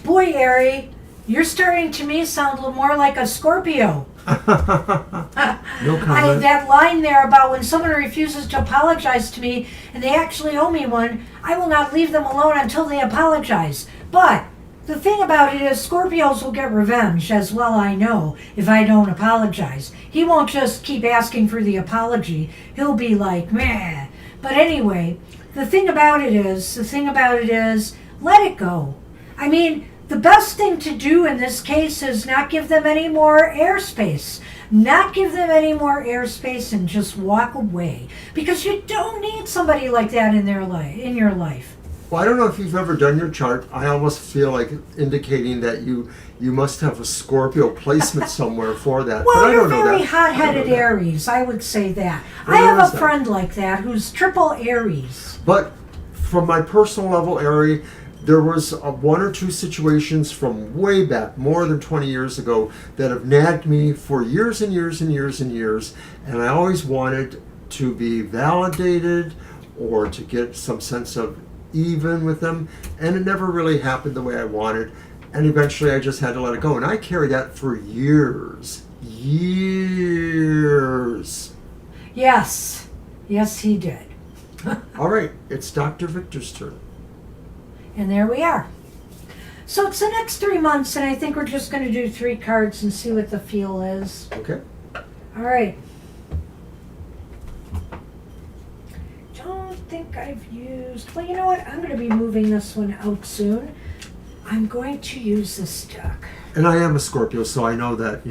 Boy, Ari, you're starting to me sound a little more like a Scorpio. No comment. That line there about when someone refuses to apologize to me and they actually owe me one, I will not leave them alone until they apologize. But the thing about it is Scorpios will get revenge, as well I know, if I don't apologize. He won't just keep asking for the apology. He'll be like, meh. But anyway, the thing about it is, let it go. I mean, the best thing to do in this case is not give them any more airspace. Not give them any more airspace and just walk away. Because you don't need somebody like that in your life. Well, I don't know if you've ever done your chart. I almost feel like indicating that you must have a Scorpio placement somewhere for that. Well, but I you're don't know very that. hot-headed Aries, I would say that. Well, I have there is a friend like that who's triple Aries. But from my personal level, Ari, there was one or two situations from way back, more than 20 years ago, that have nagged me for years and years and years and years. And I always wanted to be validated or to get some sense of even with them. And it never really happened the way I wanted. And eventually I just had to let it go. And I carried that for years. Years. Yes. Yes, he did. All right, it's Dr. Victor's turn. And there we are. So it's the next 3 months, and I think we're just going to do 3 cards and see what the feel is. Okay. All right. Don't think I've used... Well, you know what? I'm going to be moving this one out soon. I'm going to use this deck. And I am a Scorpio, so I know that,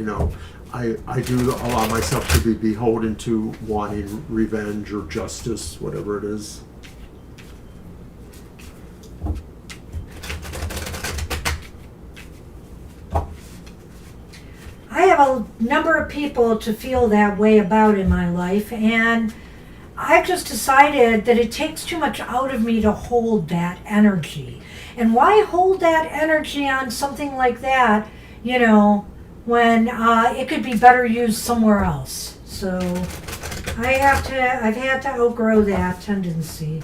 I do allow myself to be beholden to wanting revenge or justice, whatever it is. I have a number of people to feel that way about in my life, and I've just decided that it takes too much out of me to hold that energy. And why hold that energy on something like that, when it could be better used somewhere else? So I've had to outgrow that tendency.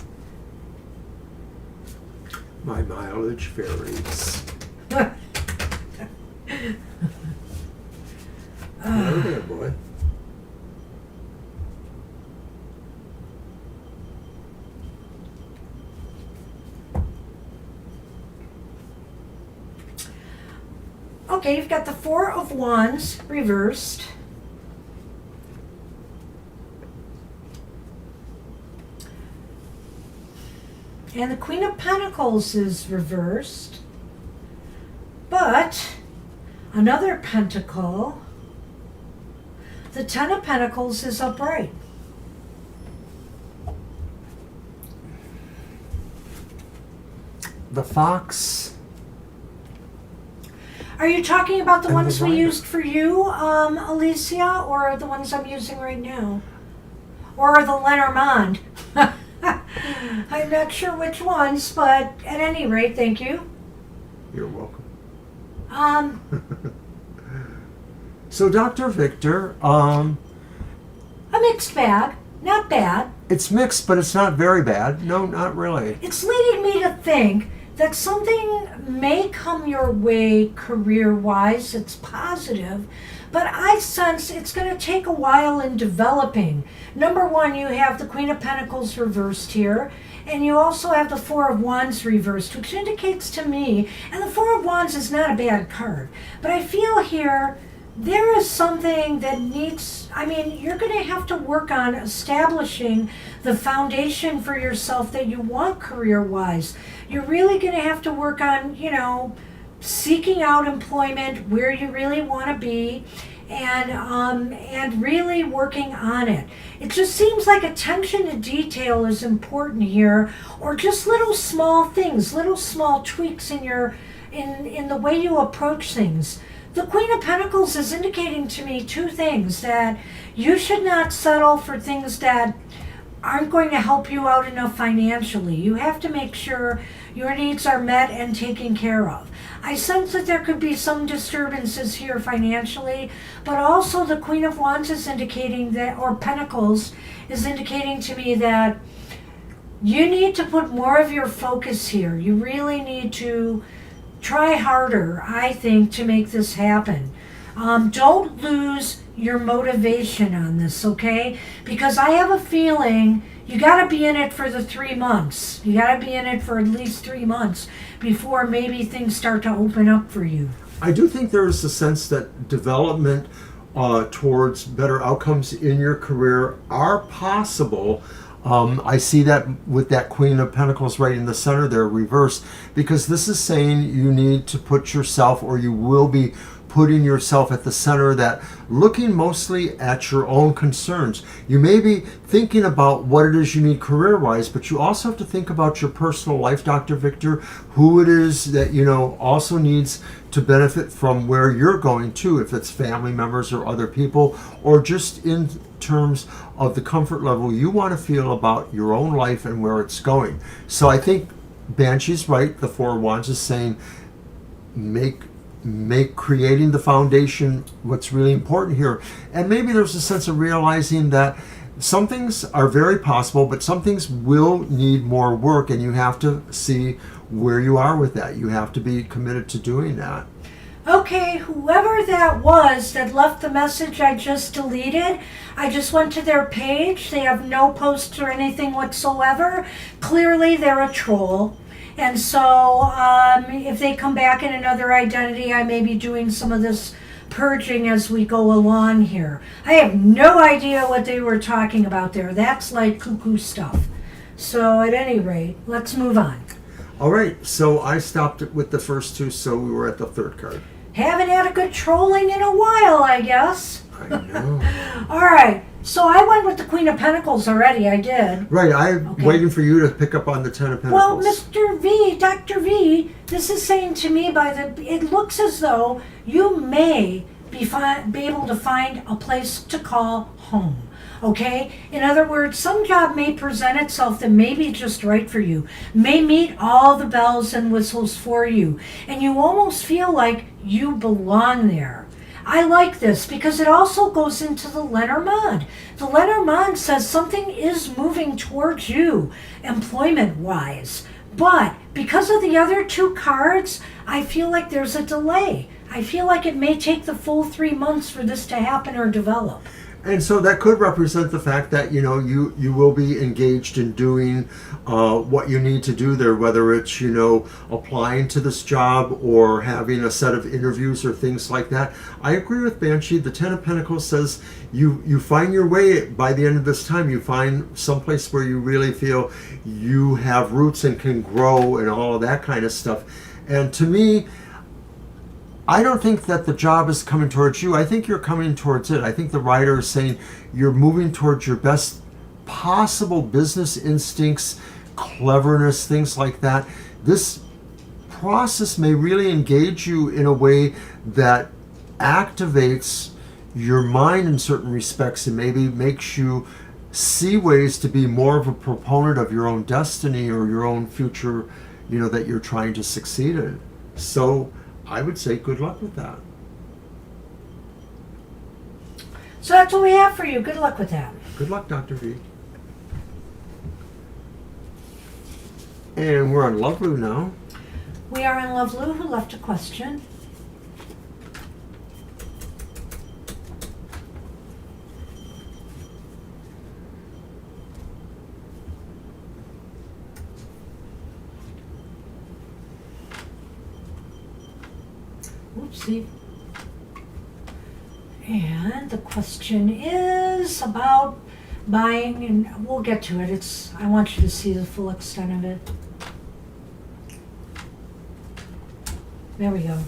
My mileage varies. Oh, there, boy. Okay, you've got the Four of Wands reversed. And the Queen of Pentacles is reversed. But another pentacle, the Ten of Pentacles, is upright. The Fox. Are you talking about the And ones the we Rider. used for you, Alicia, or the ones I'm using right now? Or the Lenormand? I'm not sure which ones, but at any rate, thank you. You're welcome. Um, So, Dr. Victor, a mixed bag, not bad. it's mixed, but it's not very bad. No, not really. It's leading me to think that something may come your way career-wise. It's positive, but I sense it's going to take a while in developing. Number one, you have the Queen of Pentacles reversed here, and you also have the Four of Wands reversed, which indicates to me, and the Four of Wands is not a bad card, but I feel here there is something that needs, you're going to have to work on establishing the foundation for yourself that you want career-wise. You're really going to have to work on, seeking out employment where you really want to be, and really working on it. It just seems like attention to detail is important here, or just little small things, little small tweaks in your in the way you approach things. The Queen of Pentacles is indicating to me two things: that you should not settle for things that aren't going to help you out enough financially. You have to make sure your needs are met and taken care of. I sense that there could be some disturbances here financially, but also the Queen of Wands is indicating that, or Pentacles is indicating to me that you need to put more of your focus here. You really need to try harder, I think, to make this happen. Don't lose your motivation on this, okay? Because I have a feeling you got to be in it for the 3 months. You got to be in it for at least 3 months before maybe things start to open up for you. I do think there's a sense that development towards better outcomes in your career are possible. I see that with that Queen of Pentacles right in the center there, reversed, because this is saying you need to put yourself, or you will be putting yourself at the center, that looking mostly at your own concerns. You may be thinking about what it is you need career-wise, but you also have to think about your personal life, Dr. Victor, who it is that, also needs to benefit from where you're going to, if it's family members or other people, or just in terms of the comfort level you want to feel about your own life and where it's going. So I think Banshee's right. The Four of Wands is saying make creating the foundation what's really important here. And maybe there's a sense of realizing that some things are very possible, but some things will need more work, and you have to see where you are with that. You have to be committed to doing that. Okay, whoever that was that left the message I just deleted, I just went to their page. They have no posts or anything whatsoever. Clearly they're a troll. And so if they come back in another identity, I may be doing some of this purging as we go along here. I have no idea what they were talking about there. That's like cuckoo stuff. So at any rate, let's move on. All right, so I stopped it with the first two, so we were at the third card. Haven't had a good trolling in a while, I guess. I know. All right, so I went with the Queen of Pentacles already, I did. Right, I'm Okay. waiting for you to pick up on the Ten of Well, Pentacles. Mr. V, Dr. V, this is saying to me it looks as though you may be able to find a place to call home. Okay? In other words, some job may present itself that may be just right for you, may meet all the bells and whistles for you, and you almost feel like you belong there. I like this because it also goes into the Lenormand. The Lenormand says something is moving towards you, employment-wise. But because of the other two cards, I feel like there's a delay. I feel like it may take the full 3 months for this to happen or develop. And so that could represent the fact that, you will be engaged in doing what you need to do there, whether it's, applying to this job or having a set of interviews or things like that. I agree with Banshee. The Ten of Pentacles says you find your way by the end of this time. You find someplace where you really feel you have roots and can grow and all of that kind of stuff. And to me, I don't think that the job is coming towards you. I think you're coming towards it. I think the writer is saying you're moving towards your best possible business instincts, cleverness, things like that. This process may really engage you in a way that activates your mind in certain respects and maybe makes you see ways to be more of a proponent of your own destiny or your own future, that you're trying to succeed in. So I would say good luck with that. So that's what we have for you. Good luck with that. Good luck, Dr. V. And we're on Love Lou now. We are in Love Lou, who left a question. Oopsie. And the question is about buying, and we'll get to it. I want you to see the full extent of it. There we go.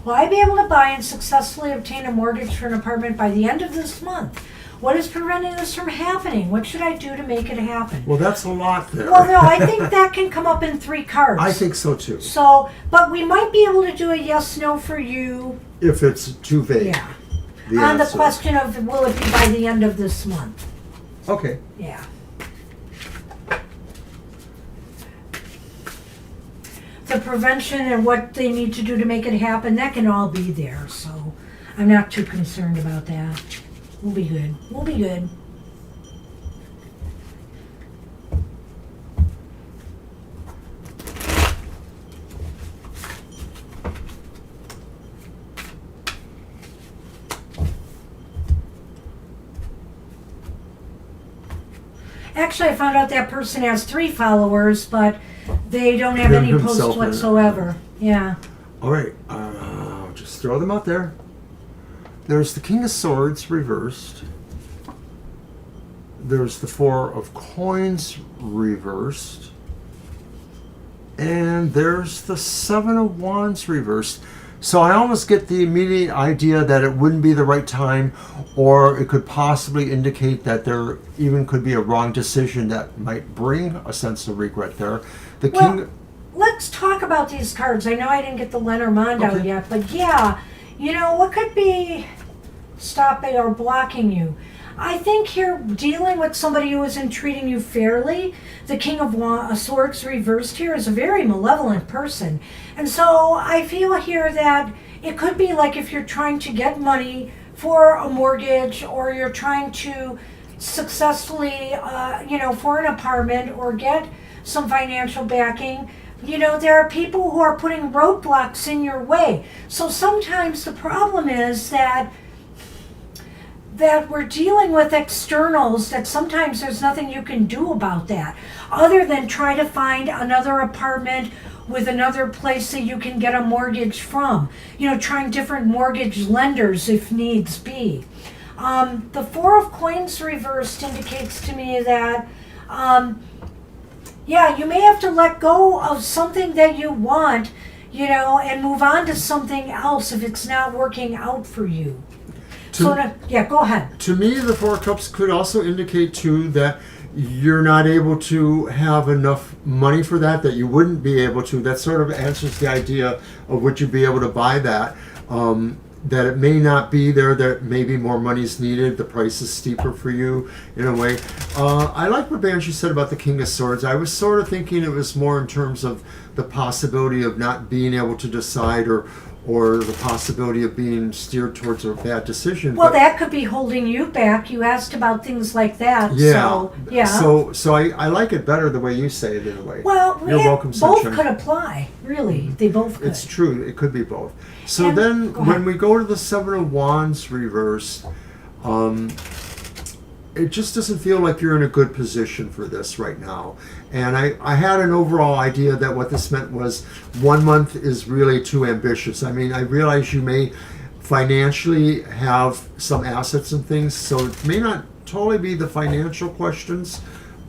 Will I be able to buy and successfully obtain a mortgage for an apartment by the end of this month? What is preventing this from happening? What should I do to make it happen? Well, that's a lot there. Well, no, I think that can come up in 3 cards. I think so too. So, but we might be able to do a yes/no for you. If it's too vague. Yeah. The On the answer. question of will it be by the end of this month? Okay. Yeah. The prevention and what they need to do to make it happen, that can all be there. So I'm not too concerned about that. We'll be good. We'll be good. Actually, I found out that person has 3 followers, but they don't have Him any posts himself in it. whatsoever. Yeah. All right. Just throw them out there. There's the King of Swords reversed. There's the 4 of Coins reversed. And there's the 7 of Wands reversed. So I almost get the immediate idea that it wouldn't be the right time, or it could possibly indicate that there even could be a wrong decision that might bring a sense of regret there. The Well, King... let's talk about these cards. I know I didn't get the Lenormand out Okay. yet, but yeah, what could be stopping or blocking you? I think you're dealing with somebody who isn't treating you fairly. The King of Swords reversed here is a very malevolent person. And so I feel here that it could be like if you're trying to get money for a mortgage, or you're trying to successfully, for an apartment, or get some financial backing. There are people who are putting roadblocks in your way. So sometimes the problem is that we're dealing with externals, that sometimes there's nothing you can do about that other than try to find another apartment with another place that you can get a mortgage from. Trying different mortgage lenders if needs be. The 4 of Coins reversed indicates to me that you may have to let go of something that you want, and move on to something else if it's not working out for you. Go ahead. To me, the 4 of Cups could also indicate, too, that you're not able to have enough money for that you wouldn't be able to. That sort of answers the idea of would you be able to buy that. That it may not be there, that maybe more money is needed, the price is steeper for you, in a way. I like what Banshee said about the King of Swords. I was sort of thinking it was more in terms of the possibility of not being able to decide, or the possibility of being steered towards a bad decision. Well, that could be holding you back. You asked about things like that. Yeah. So I like it better the way you say it, in a way. Well, You're welcome, both Sunshine. could apply, really. They both could. It's true. It could be both. So And- then, go ahead. when we go to the 7 of Wands reverse, it just doesn't feel like you're in a good position for this right now. And I had an overall idea that what this meant was 1 month is really too ambitious. I mean, I realize you may financially have some assets and things, so it may not totally be the financial questions,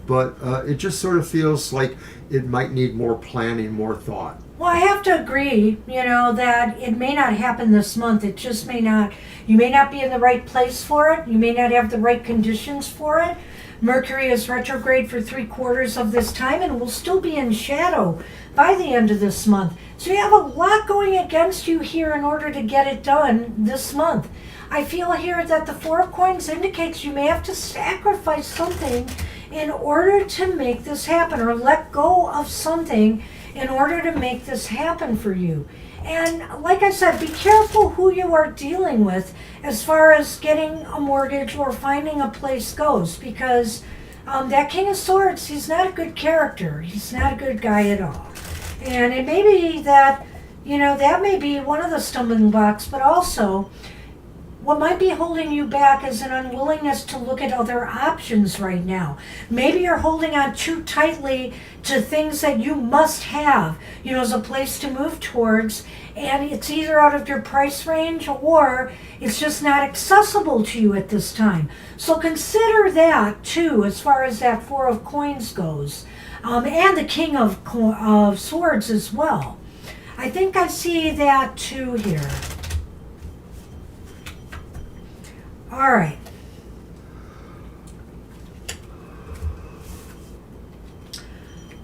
but it just sort of feels like it might need more planning, more thought. Well, I have to agree, that it may not happen this month. It just may not. You may not be in the right place for it. You may not have the right conditions for it. Mercury is retrograde for 3/4 of this time and will still be in shadow by the end of this month. So you have a lot going against you here in order to get it done this month. I feel here that the Four of Coins indicates you may have to sacrifice something in order to make this happen, or let go of something in order to make this happen for you. And like I said, be careful who you are dealing with as far as getting a mortgage or finding a place goes, because that King of Swords, he's not a good character. He's not a good guy at all. And it may be that, that may be one of the stumbling blocks, but also what might be holding you back is an unwillingness to look at other options right now. Maybe you're holding on too tightly to things that you must have, as a place to move towards, and it's either out of your price range or it's just not accessible to you at this time. So consider that too, as far as that Four of Coins goes, and the King of Swords as well. I think I see that too here. All right.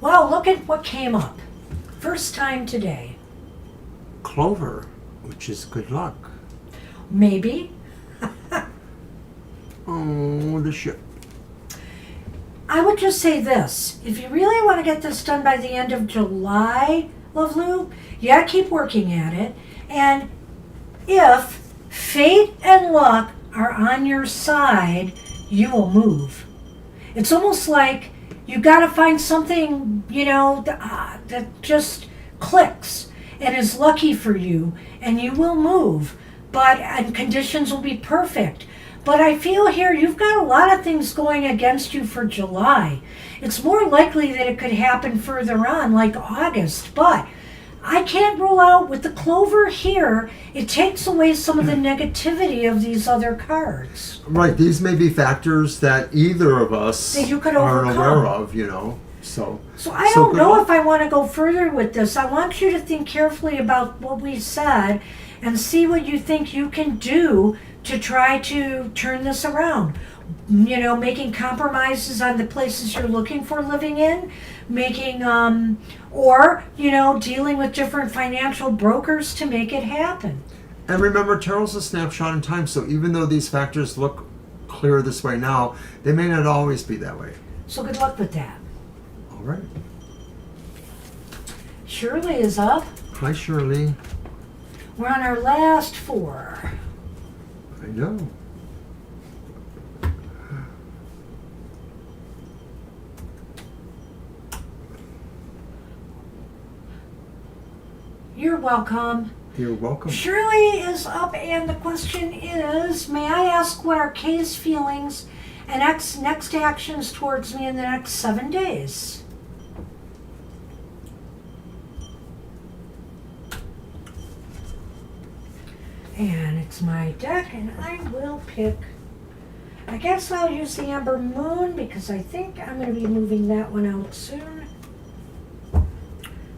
Well, look at what came up. First time today. Clover, which is good luck. Maybe. Oh, the ship. I would just say this. If you really want to get this done by the end of July, Love Lou, you gotta keep working at it. And if fate and luck are on your side, you will move. It's almost like you got to find something, that just clicks and is lucky for you, and you will move. And conditions will be perfect. But I feel here you've got a lot of things going against you for July. It's more likely that it could happen further on, like August, but I can't rule out with the Clover here, it takes away some of the negativity of these other cards. Right, these may be factors that either of us That you could aren't overcome. aware of, So I don't good know luck. if I want to go further with this. I want you to think carefully about what we said and see what you think you can do to try to turn this around. Making compromises on the places you're looking for living in, dealing with different financial brokers to make it happen. And remember, tarot's a snapshot in time, so even though these factors look clear this way now, they may not always be that way. So good luck with that. All right. Shirley is up. Hi, Shirley. We're on our last 4. I know. You're welcome. You're welcome. Shirley is up, and the question is, may I ask what are Kay's feelings and next actions towards me in the next 7 days? And it's my deck, and I will pick, I guess I'll use the Amber Moon because I think I'm going to be moving that one out soon.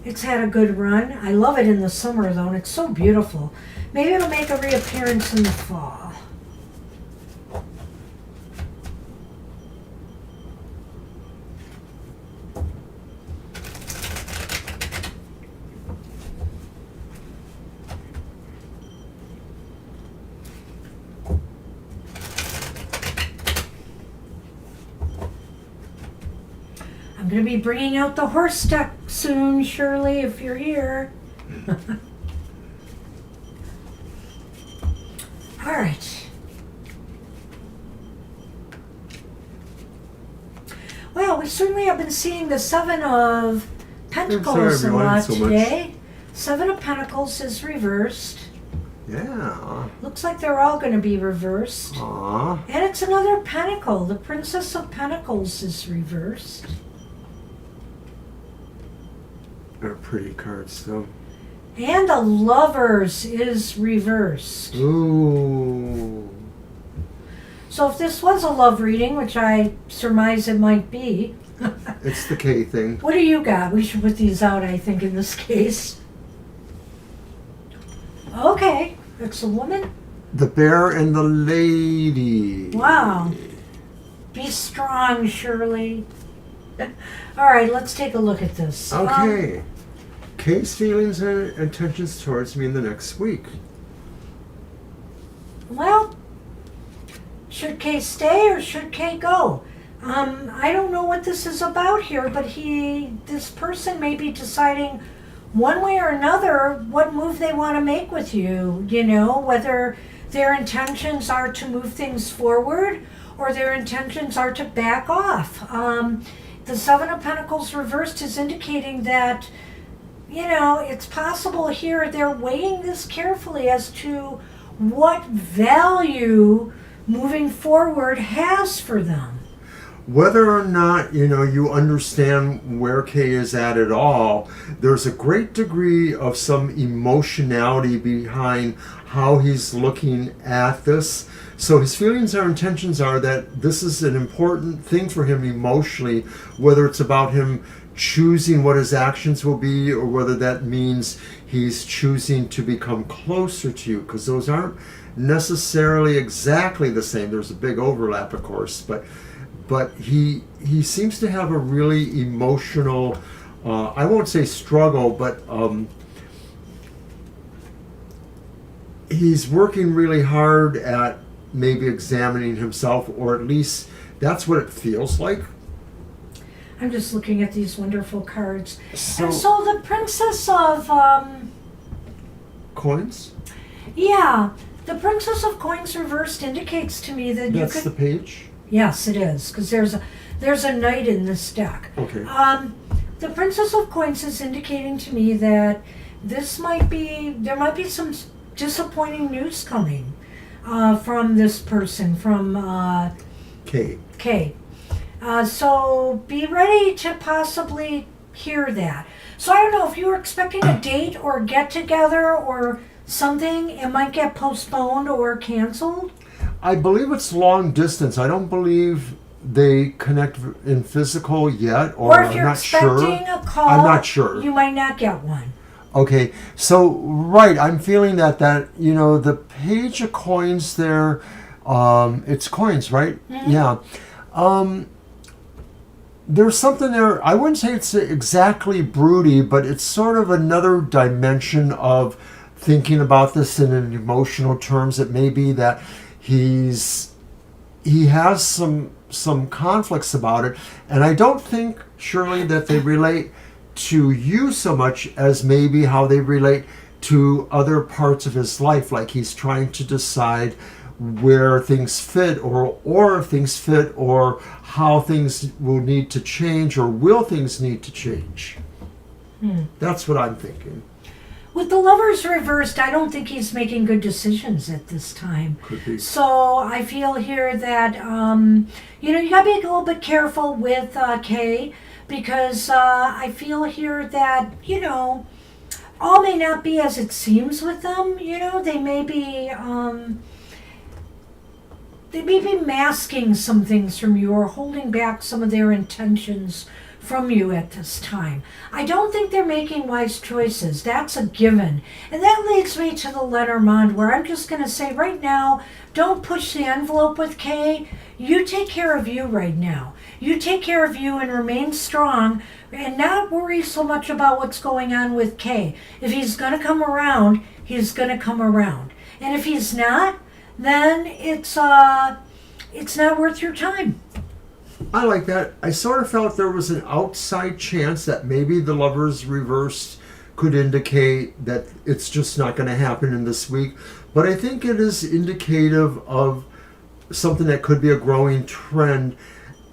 It's had a good run. I love it in the summer though, and it's so beautiful. Maybe it'll make a reappearance in the fall. I'm going to be bringing out the horse deck soon, Shirley, if you're here. All right. Well, we certainly have been seeing the Seven of Pentacles a lot today. 7 of Pentacles is reversed. Yeah. Looks like they're all going to be reversed. Aww. And it's another Pentacle. The Princess of Pentacles is reversed. They're pretty cards, though. And the Lovers is reversed. Ooh. So if this was a love reading, which I surmise it might be. It's the K thing. What do you got? We should put these out, I think, in this case. Okay, it's a woman. The Bear and the Lady. Wow. Be strong, Shirley. All right, let's take a look at this. Okay. Kay's feelings and intentions towards me in the next week. Well, should Kay stay or should Kay go? I don't know what this is about here, but this person may be deciding one way or another what move they want to make with you, whether their intentions are to move things forward or their intentions are to back off. The Seven of Pentacles reversed is indicating that, it's possible here they're weighing this carefully as to what value moving forward has for them. Whether or not, you understand where Kay is at all, there's a great degree of some emotionality behind how he's looking at this. So his feelings or intentions are that this is an important thing for him emotionally, whether it's about him choosing what his actions will be or whether that means he's choosing to become closer to you, because those aren't necessarily exactly the same. There's a big overlap, of course, but he seems to have a really emotional, I won't say struggle, but he's working really hard at maybe examining himself, or at least that's what it feels like. I'm just looking at these wonderful cards. So and so the Princess of... coins? Yeah, the Princess of Coins reversed indicates to me that That's you could... the page? Yes, it is, because there's a knight in this deck. Okay. The Princess of Coins is indicating to me that there might be some disappointing news coming from this person, from Kay. So be ready to possibly hear that. So I don't know if you were expecting a date or a get together or something, it might get postponed or canceled. I believe it's long distance. I don't believe they connect in physical yet, or if I'm you're not sure. expecting a call, I'm not sure. You might not get one. Okay, so right, I'm feeling that the page of coins there, it's coins, right? Mm-hmm. Yeah. There's something there. I wouldn't say it's exactly broody, but it's sort of another dimension of thinking about this in an emotional terms. It may be that he has some conflicts about it, and I don't think, Shirley, that they relate to you so much as maybe how they relate to other parts of his life, like he's trying to decide where things fit or if things fit, or how things will need to change, or will things need to change. That's what I'm thinking. With the Lovers reversed, I don't think he's making good decisions at this time. Could be. So I feel here that, you gotta be a little bit careful with Kay, because I feel here that, all may not be as it seems with them. They may be masking some things from you or holding back some of their intentions from you at this time. I don't think they're making wise choices. That's a given. And that leads me to the Lenormand, where I'm just going to say right now, don't push the envelope with Kay. You take care of you right now. You take care of you and remain strong and not worry so much about what's going on with Kay. If he's going to come around, he's going to come around. And if he's not, then it's not worth your time. I like that. I sort of felt there was an outside chance that maybe the Lovers reversed could indicate that it's just not going to happen in this week. But I think it is indicative of something that could be a growing trend.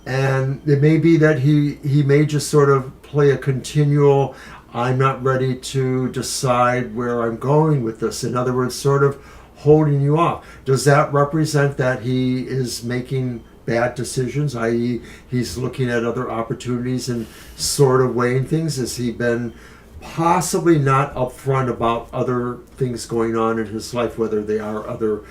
And it may be that he may just sort of play a continual, I'm not ready to decide where I'm going with this. In other words, sort of holding you off. Does that represent that he is making bad decisions, i.e. he's looking at other opportunities and sort of weighing things? Has he been possibly not upfront about other things going on in his life, whether they are other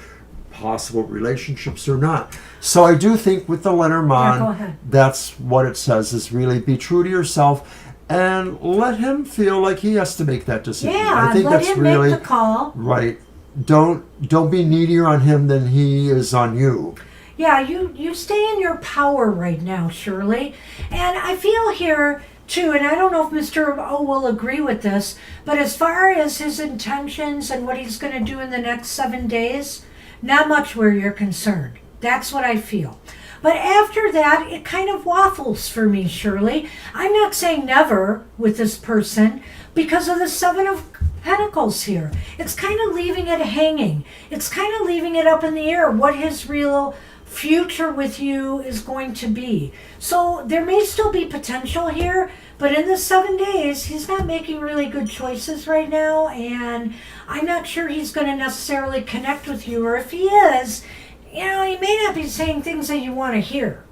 possible relationships or not? So I do think with the Lenormand, that's what it says, is really be true to yourself and let him feel like he has to make that decision. Yeah, I think let that's him really make the call. Right. Don't be needier on him than he is on you. Yeah, you stay in your power right now, Shirley. And I feel here too, and I don't know if Mr. O will agree with this, but as far as his intentions and what he's going to do in the next 7 days, not much where you're concerned. That's what I feel. But after that, it kind of waffles for me, Shirley. I'm not saying never with this person because of the Seven of Pentacles here. It's kind of leaving it hanging. It's kind of leaving it up in the air what his real future with you is going to be. So there may still be potential here, but in the 7 days, he's not making really good choices right now, and I'm not sure he's going to necessarily connect with you, or if he is, he may not be saying things that you want to hear.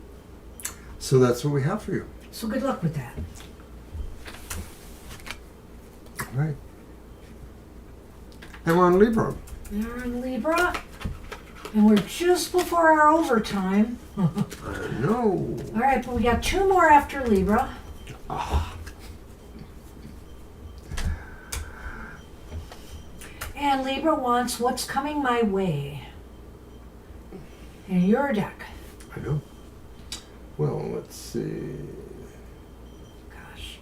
So that's what we have for you. So good luck with that. All right. And we're on Libra. We're in Libra, and we're just before our overtime. I know. All right, but we got 2 more after Libra. And Libra wants what's coming my way in your deck. I know. Well, let's see. Gosh,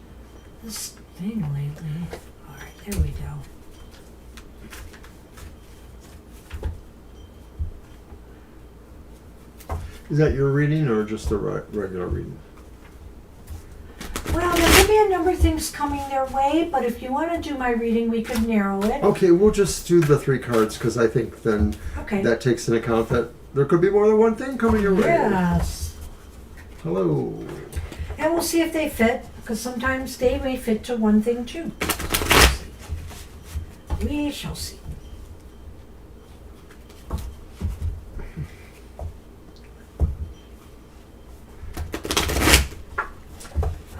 this thing lately. All right, there we go. Is that your reading or just a regular reading? Well, there could be a number of things coming their way, but if you want to do my reading, we could narrow it. Okay, we'll just do the 3 cards because I think then that takes into account that there could be more than one thing coming your way. Yes. Hello. And we'll see if they fit, because sometimes they may fit to one thing too. We shall see.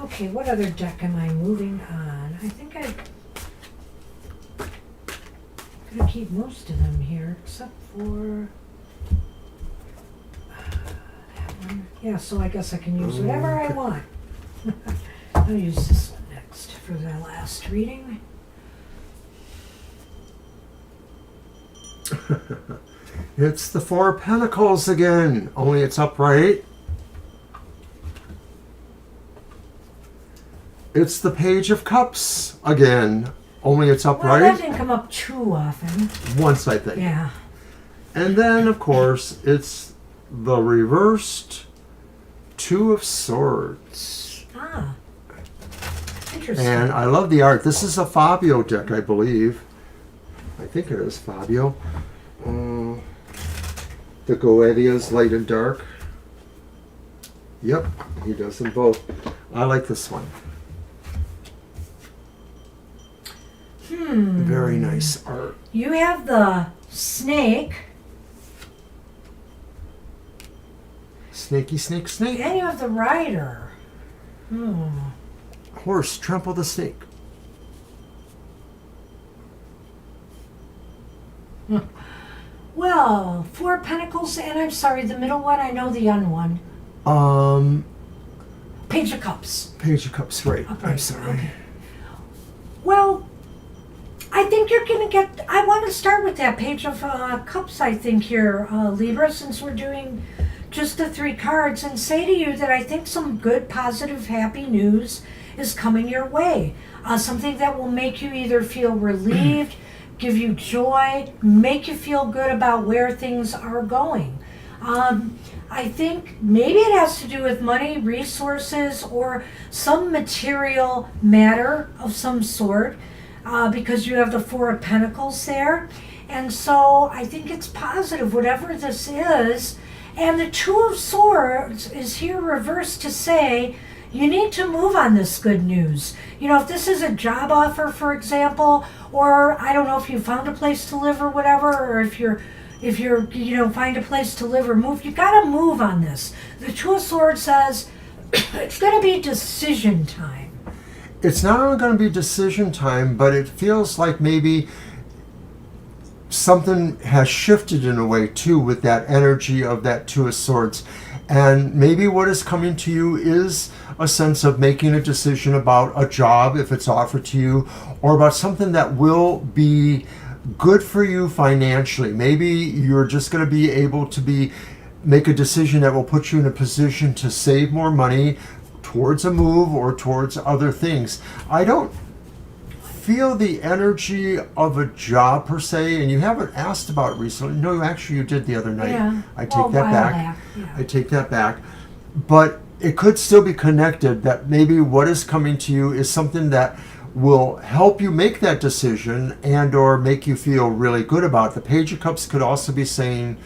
Okay, what other deck am I moving on? I think I'm gonna keep most of them here, except for that one. Yeah, so I guess I can use whatever I want. I'll use this one next for the last reading. It's the 4 of Pentacles again, only it's upright. It's the Page of Cups again, only it's upright. Well, that didn't come up too often. Once, I think. Yeah. And then, of course, it's the reversed 2 of Swords. Ah. Interesting. And I love the art. This is a Fabio deck, I believe. I think it is Fabio. The Goetia's Light and Dark. Yep, he does them both. I like this one. Very nice art. You have the snake. Snakey, snake, snake. And you have the rider. Horse, trample the snake. Well, 4 Pentacles, and I'm sorry, the middle one, I know the young one. Page of Cups. Page of Cups, right. Okay, I'm sorry. okay. Well, I think you're going to get, I want to start with that Page of Cups, I think, here, Libra, since we're doing just the 3 cards, and say to you that I think some good, positive, happy news is coming your way. Something that will make you either feel relieved, give you joy, make you feel good about where things are going. I think maybe it has to do with money, resources, or some material matter of some sort, because you have the 4 of Pentacles there. And so I think it's positive, whatever this is. And the 2 of Swords is here reversed to say, you need to move on this good news. You know, if this is a job offer, for example, or I don't know if you found a place to live or whatever, or if you're find a place to live or move, you got to move on this. The 2 of Swords says it's going to be decision time. It's not only going to be decision time, but it feels like maybe something has shifted in a way too with that energy of that 2 of Swords. And maybe what is coming to you is a sense of making a decision about a job if it's offered to you, or about something that will be good for you financially. Maybe you're just going to be able to be make a decision that will put you in a position to save more money towards a move or towards other things. I don't feel the energy of a job per se, and you haven't asked about it recently. No, actually you did the other night. Yeah. I take Well, a that while back. yeah. I take that back. But it could still be connected, that maybe what is coming to you is something that will help you make that decision and or make you feel really good about it. The Page of Cups could also be saying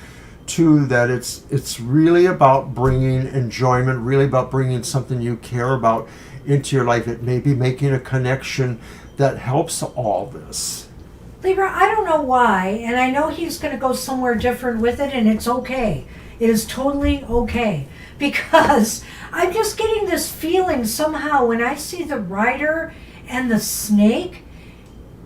too that it's really about bringing enjoyment, really about bringing something you care about into your life. It may be making a connection that helps all this. Libra, I don't know why, and I know he's going to go somewhere different with it, and it's okay. It is totally okay. Because I'm just getting this feeling somehow when I see the rider and the snake,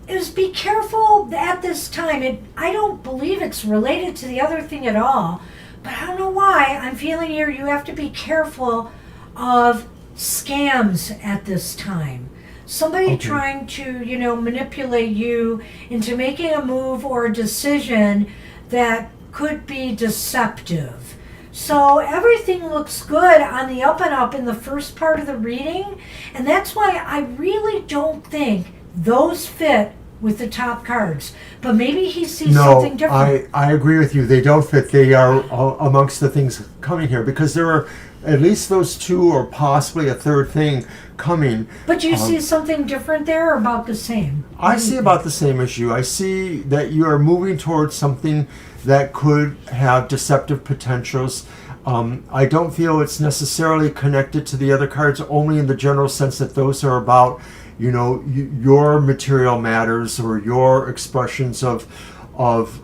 is be careful at this time. I don't believe it's related to the other thing at all, but I don't know why. I'm feeling here you have to be careful of scams at this time. Somebody trying to, manipulate you into making a move or a decision that could be deceptive. So everything looks good on the up and up in the first part of the reading, and that's why I really don't think those fit with the top cards. But maybe he sees something different. I agree with you. They don't fit. They are amongst the things coming here, because there are at least those two or possibly a third thing coming. But you see something different there, or about the same? I see about the same as you. I see that you are moving towards something that could have deceptive potentials. I don't feel it's necessarily connected to the other cards, only in the general sense that those are about, your material matters or your expressions of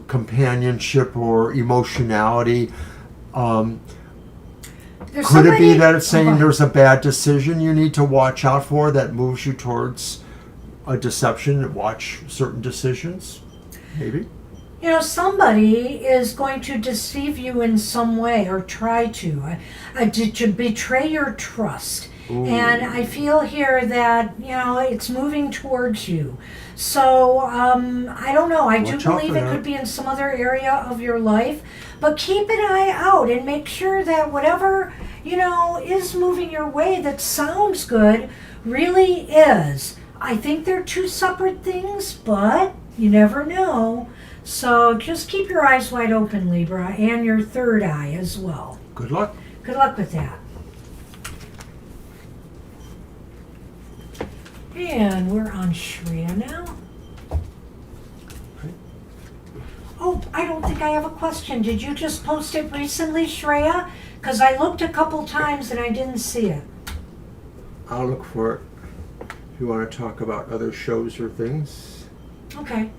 companionship or emotionality. Could it be that it's saying there's a bad decision you need to watch out for that moves you towards a deception? Watch certain decisions, maybe? Somebody is going to deceive you in some way or try to betray your trust. Ooh. And I feel here that, it's moving towards you. So, I don't know. I do believe it could be in some other area of your life. But keep an eye out and make sure that whatever, is moving your way that sounds good really is. I think they're two separate things, but you never know. So just keep your eyes wide open, Libra, and your third eye as well. Good luck. Good luck with that. And we're on Shreya now. Oh, I don't think I have a question. Did you just post it recently, Shreya? Because I looked a couple times and I didn't see it. I'll look for it. If you want to talk about other shows or things. Okay.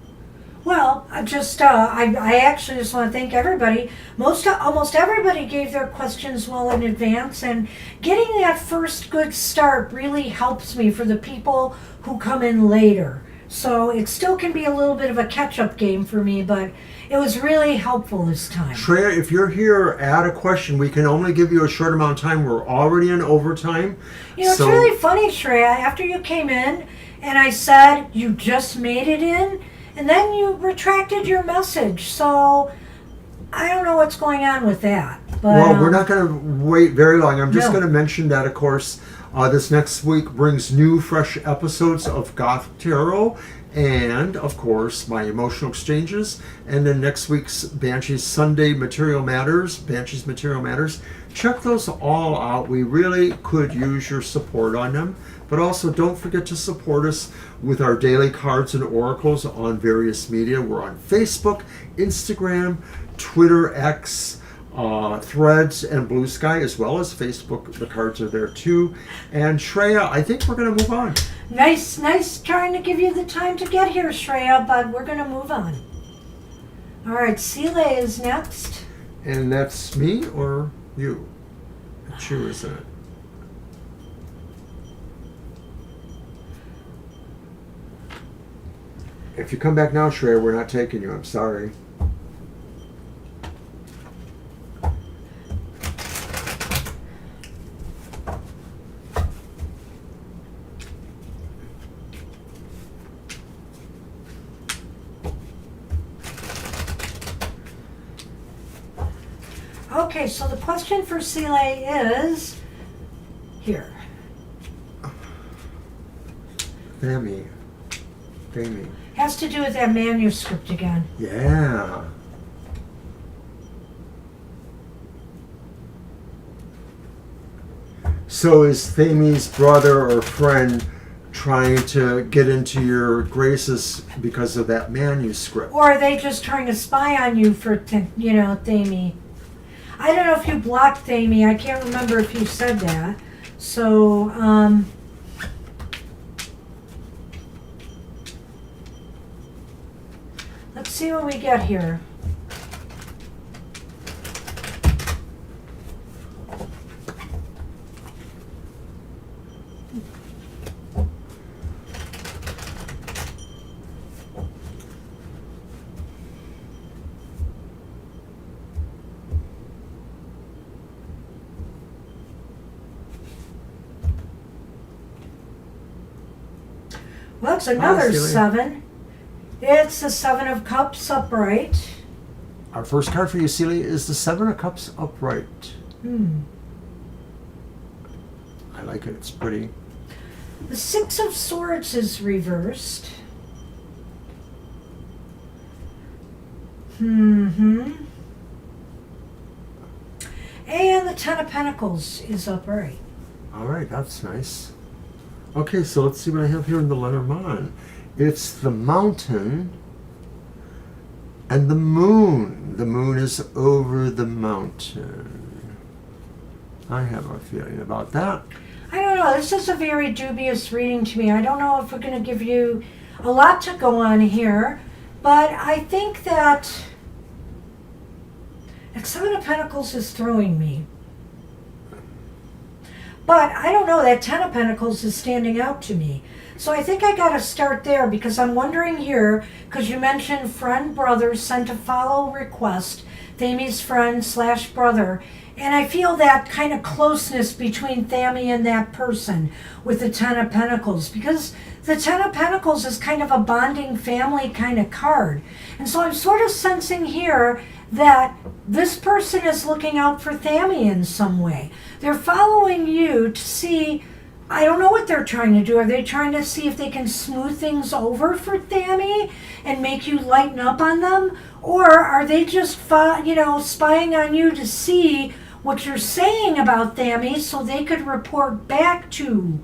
Well, I actually just want to thank everybody. Almost everybody gave their questions well in advance, and getting that first good start really helps me for the people who come in later. So it still can be a little bit of a catch-up game for me, but it was really helpful this time. Shreya, if you're here, add a question. We can only give you a short amount of time. We're already in overtime. It's really funny, Shreya. After you came in and I said you just made it in, and then you retracted your message. So I don't know what's going on with that. But, well, we're not going to wait very long. I'm just going to mention that, of course, this next week brings new, fresh episodes of Goth Tarot and, of course, my emotional exchanges. And then next week's Banshee's Sunday Material Matters, Banshee's Material Matters. Check those all out. We really could use your support on them. But also, don't forget to support us with our daily cards and oracles on various media. We're on Facebook, Instagram, Twitter, X, Threads, and Blue Sky, as well as Facebook. The cards are there too. And Shreya, I think we're going to move on. Nice trying to give you the time to get here, Shreya, but we're going to move on. All right, Sile is next. And that's me or you? It's you, isn't it? If you come back now, Shreya, we're not taking you. I'm sorry. Okay, so the question for Sile is here. Thami. Has to do with that manuscript again. Yeah. So is Thami's brother or friend trying to get into your graces because of that manuscript? Or are they just trying to spy on you for, Thami? I don't know if you blocked Thami. I can't remember if you said that. So, let's see what we get here. Well, it's another Celia. 7. It's the 7 of Cups upright. Our first card for you, Celia, is the 7 of Cups upright. I like it. It's pretty. The 6 of Swords is reversed. And the 10 of Pentacles is upright. All right, that's nice. Okay, so let's see what I have here in the Lenormand. It's the Mountain and the Moon. The Moon is over the mountain. I have a feeling about that. I don't know. This is a very dubious reading to me. I don't know if we're going to give you a lot to go on here, but I think that 7 of Pentacles is throwing me. But I don't know, that 10 of Pentacles is standing out to me. So I think I got to start there, because I'm wondering here, because you mentioned friend, brother, sent a follow request, Thami's friend / brother. And I feel that kind of closeness between Thami and that person with the 10 of Pentacles, because the 10 of Pentacles is kind of a bonding family kind of card. And so I'm sort of sensing here that this person is looking out for Thami in some way. They're following you to see, I don't know what they're trying to do. Are they trying to see if they can smooth things over for Thami and make you lighten up on them? Or are they just, spying on you to see what you're saying about Thami so they could report back to,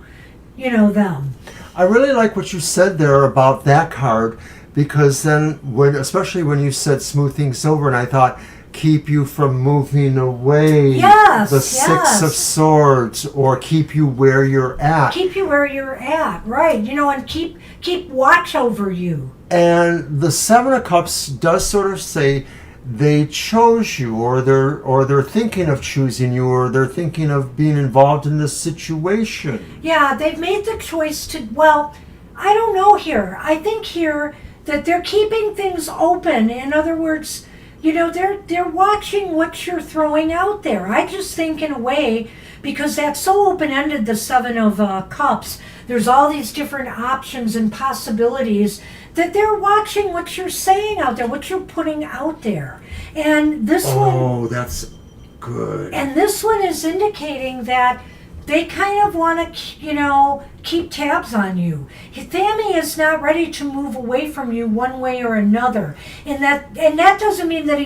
them? I really like what you said there about that card, because then, especially when you said smooth things over, and I thought, keep you from moving away. Yes, the 6 of Swords, or keep you where you're at. Keep you where you're at, right? And keep watch over you. And the 7 of Cups does sort of say they chose you, or they're thinking of choosing you, or they're thinking of being involved in this situation. Yeah, they've made the choice to. Well, I don't know here. I think here that they're keeping things open. In other words, they're watching what you're throwing out there. I just think in a way, because that's so open-ended, the 7 of Cups, there's all these different options and possibilities, that they're watching what you're saying out there, what you're putting out there. And this one... Oh, that's good. And this one is indicating that they kind of want to, keep tabs on you. Thami is not ready to move away from you one way or another. And that doesn't mean that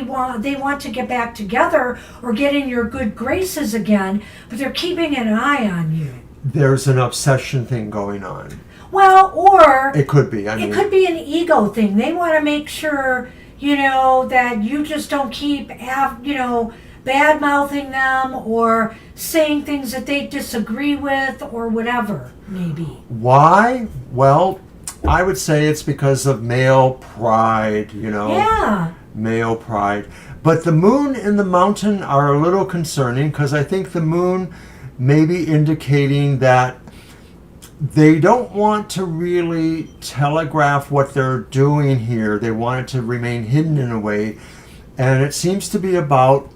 they want to get back together or get in your good graces again, but they're keeping an eye on you. There's an obsession thing going on. Well, or... It could be. It could be an ego thing. They want to make sure, that you just don't keep, bad-mouthing them or saying things that they disagree with or whatever, maybe. Why? Well, I would say it's because of male pride, Yeah. Male pride. But the Moon and the Mountain are a little concerning, because I think the Moon may be indicating that they don't want to really telegraph what they're doing here. They want it to remain hidden in a way. And it seems to be about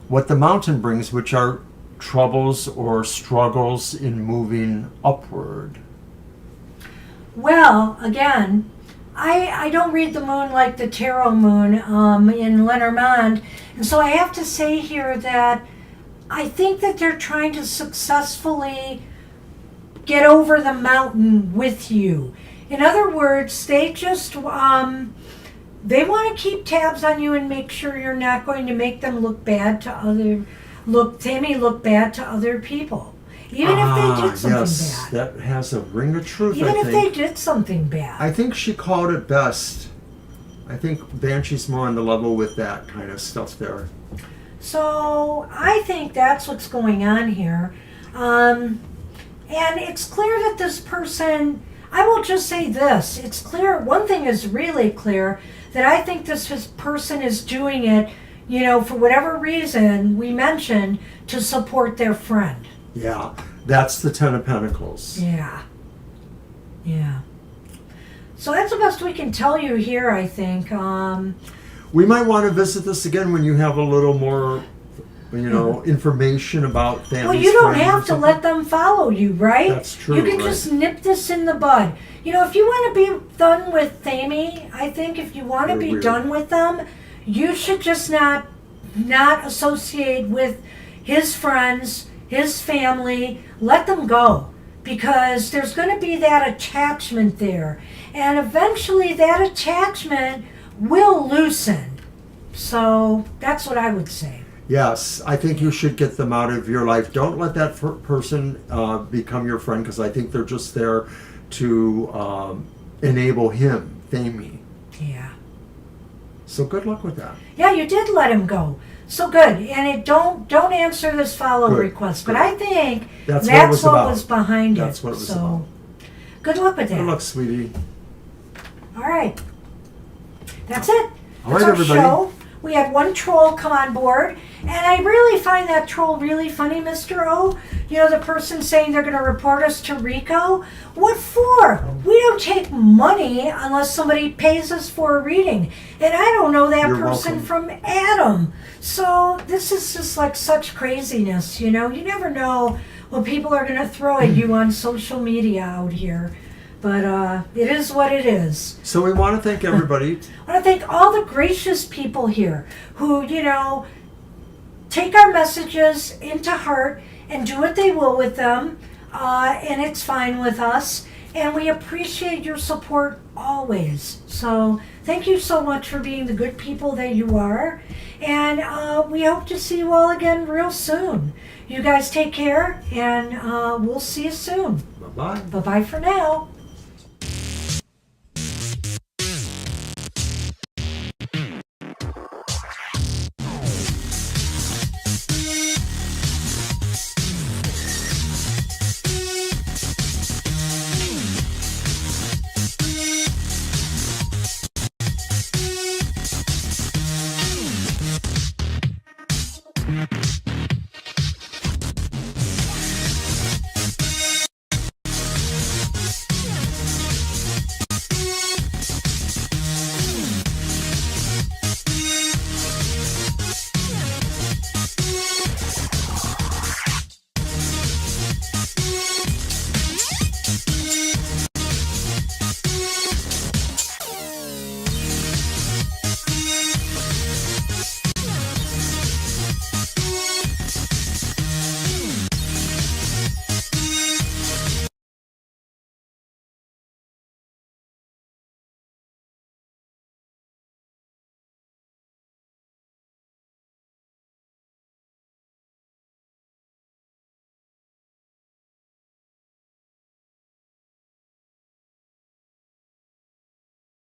what the Mountain brings, which are troubles or struggles in moving upward. Well, again, I don't read the Moon like the Tarot Moon in Lenormand, And so I have to say here that I think that they're trying to successfully get over the mountain with you. In other words, they just they want to keep tabs on you and make sure you're not going to make them look bad to Tammy look bad to other people. Even if they did something yes, bad. that has a ring of truth. Even I if think. they did something bad. I think she called it best. I think Banshee's more on the level with that kind of stuff there. So I think that's what's going on here. And it's clear that this person, I will just say this, it's clear, one thing is really clear, that I think this person is doing it, for whatever reason we mentioned, to support their friend. Yeah, that's the Ten of Pentacles. Yeah. So that's the best we can tell you here, I think. We might want to visit this again when you have a little more, information about families. Well, you don't friends, have or to something. let them follow you, right? That's true, You can right. just nip this in the bud. If you want to be done with Tammy, I think if you want to They're be weird. done with them, you should just not associate with his friends, his family. Let them go, because there's going to be that attachment there, and eventually that attachment will loosen. So that's what I would say. Yes, I think you should get them out of your life. Don't let that person become your friend, because I think they're just there to enable him, Tammy. Yeah. So good luck with that. Yeah, you did let him go. So good. And don't answer this follow Good, request. But good. I think That's that's what it was about. was behind That's it. what it was so about. good luck with that. Good luck, sweetie. All right. That's it. All That's right, our everybody. show. We had one troll come on board, and I really find that troll really funny, Mr. O. The person saying they're going to report us to Rico. What for? We don't take money unless somebody pays us for a reading. And I don't know that You're person welcome. from Adam. So this is just like such craziness, You never know what people are going to throw at you on social media out here. But it is what it is. So we want to thank everybody. I want to thank all the gracious people here who, take our messages into heart and do what they will with them. And it's fine with us. And we appreciate your support always. So thank you so much for being the good people that you are. And we hope to see you all again real soon. You guys take care, and we'll see you soon. Bye-bye. Bye-bye for now.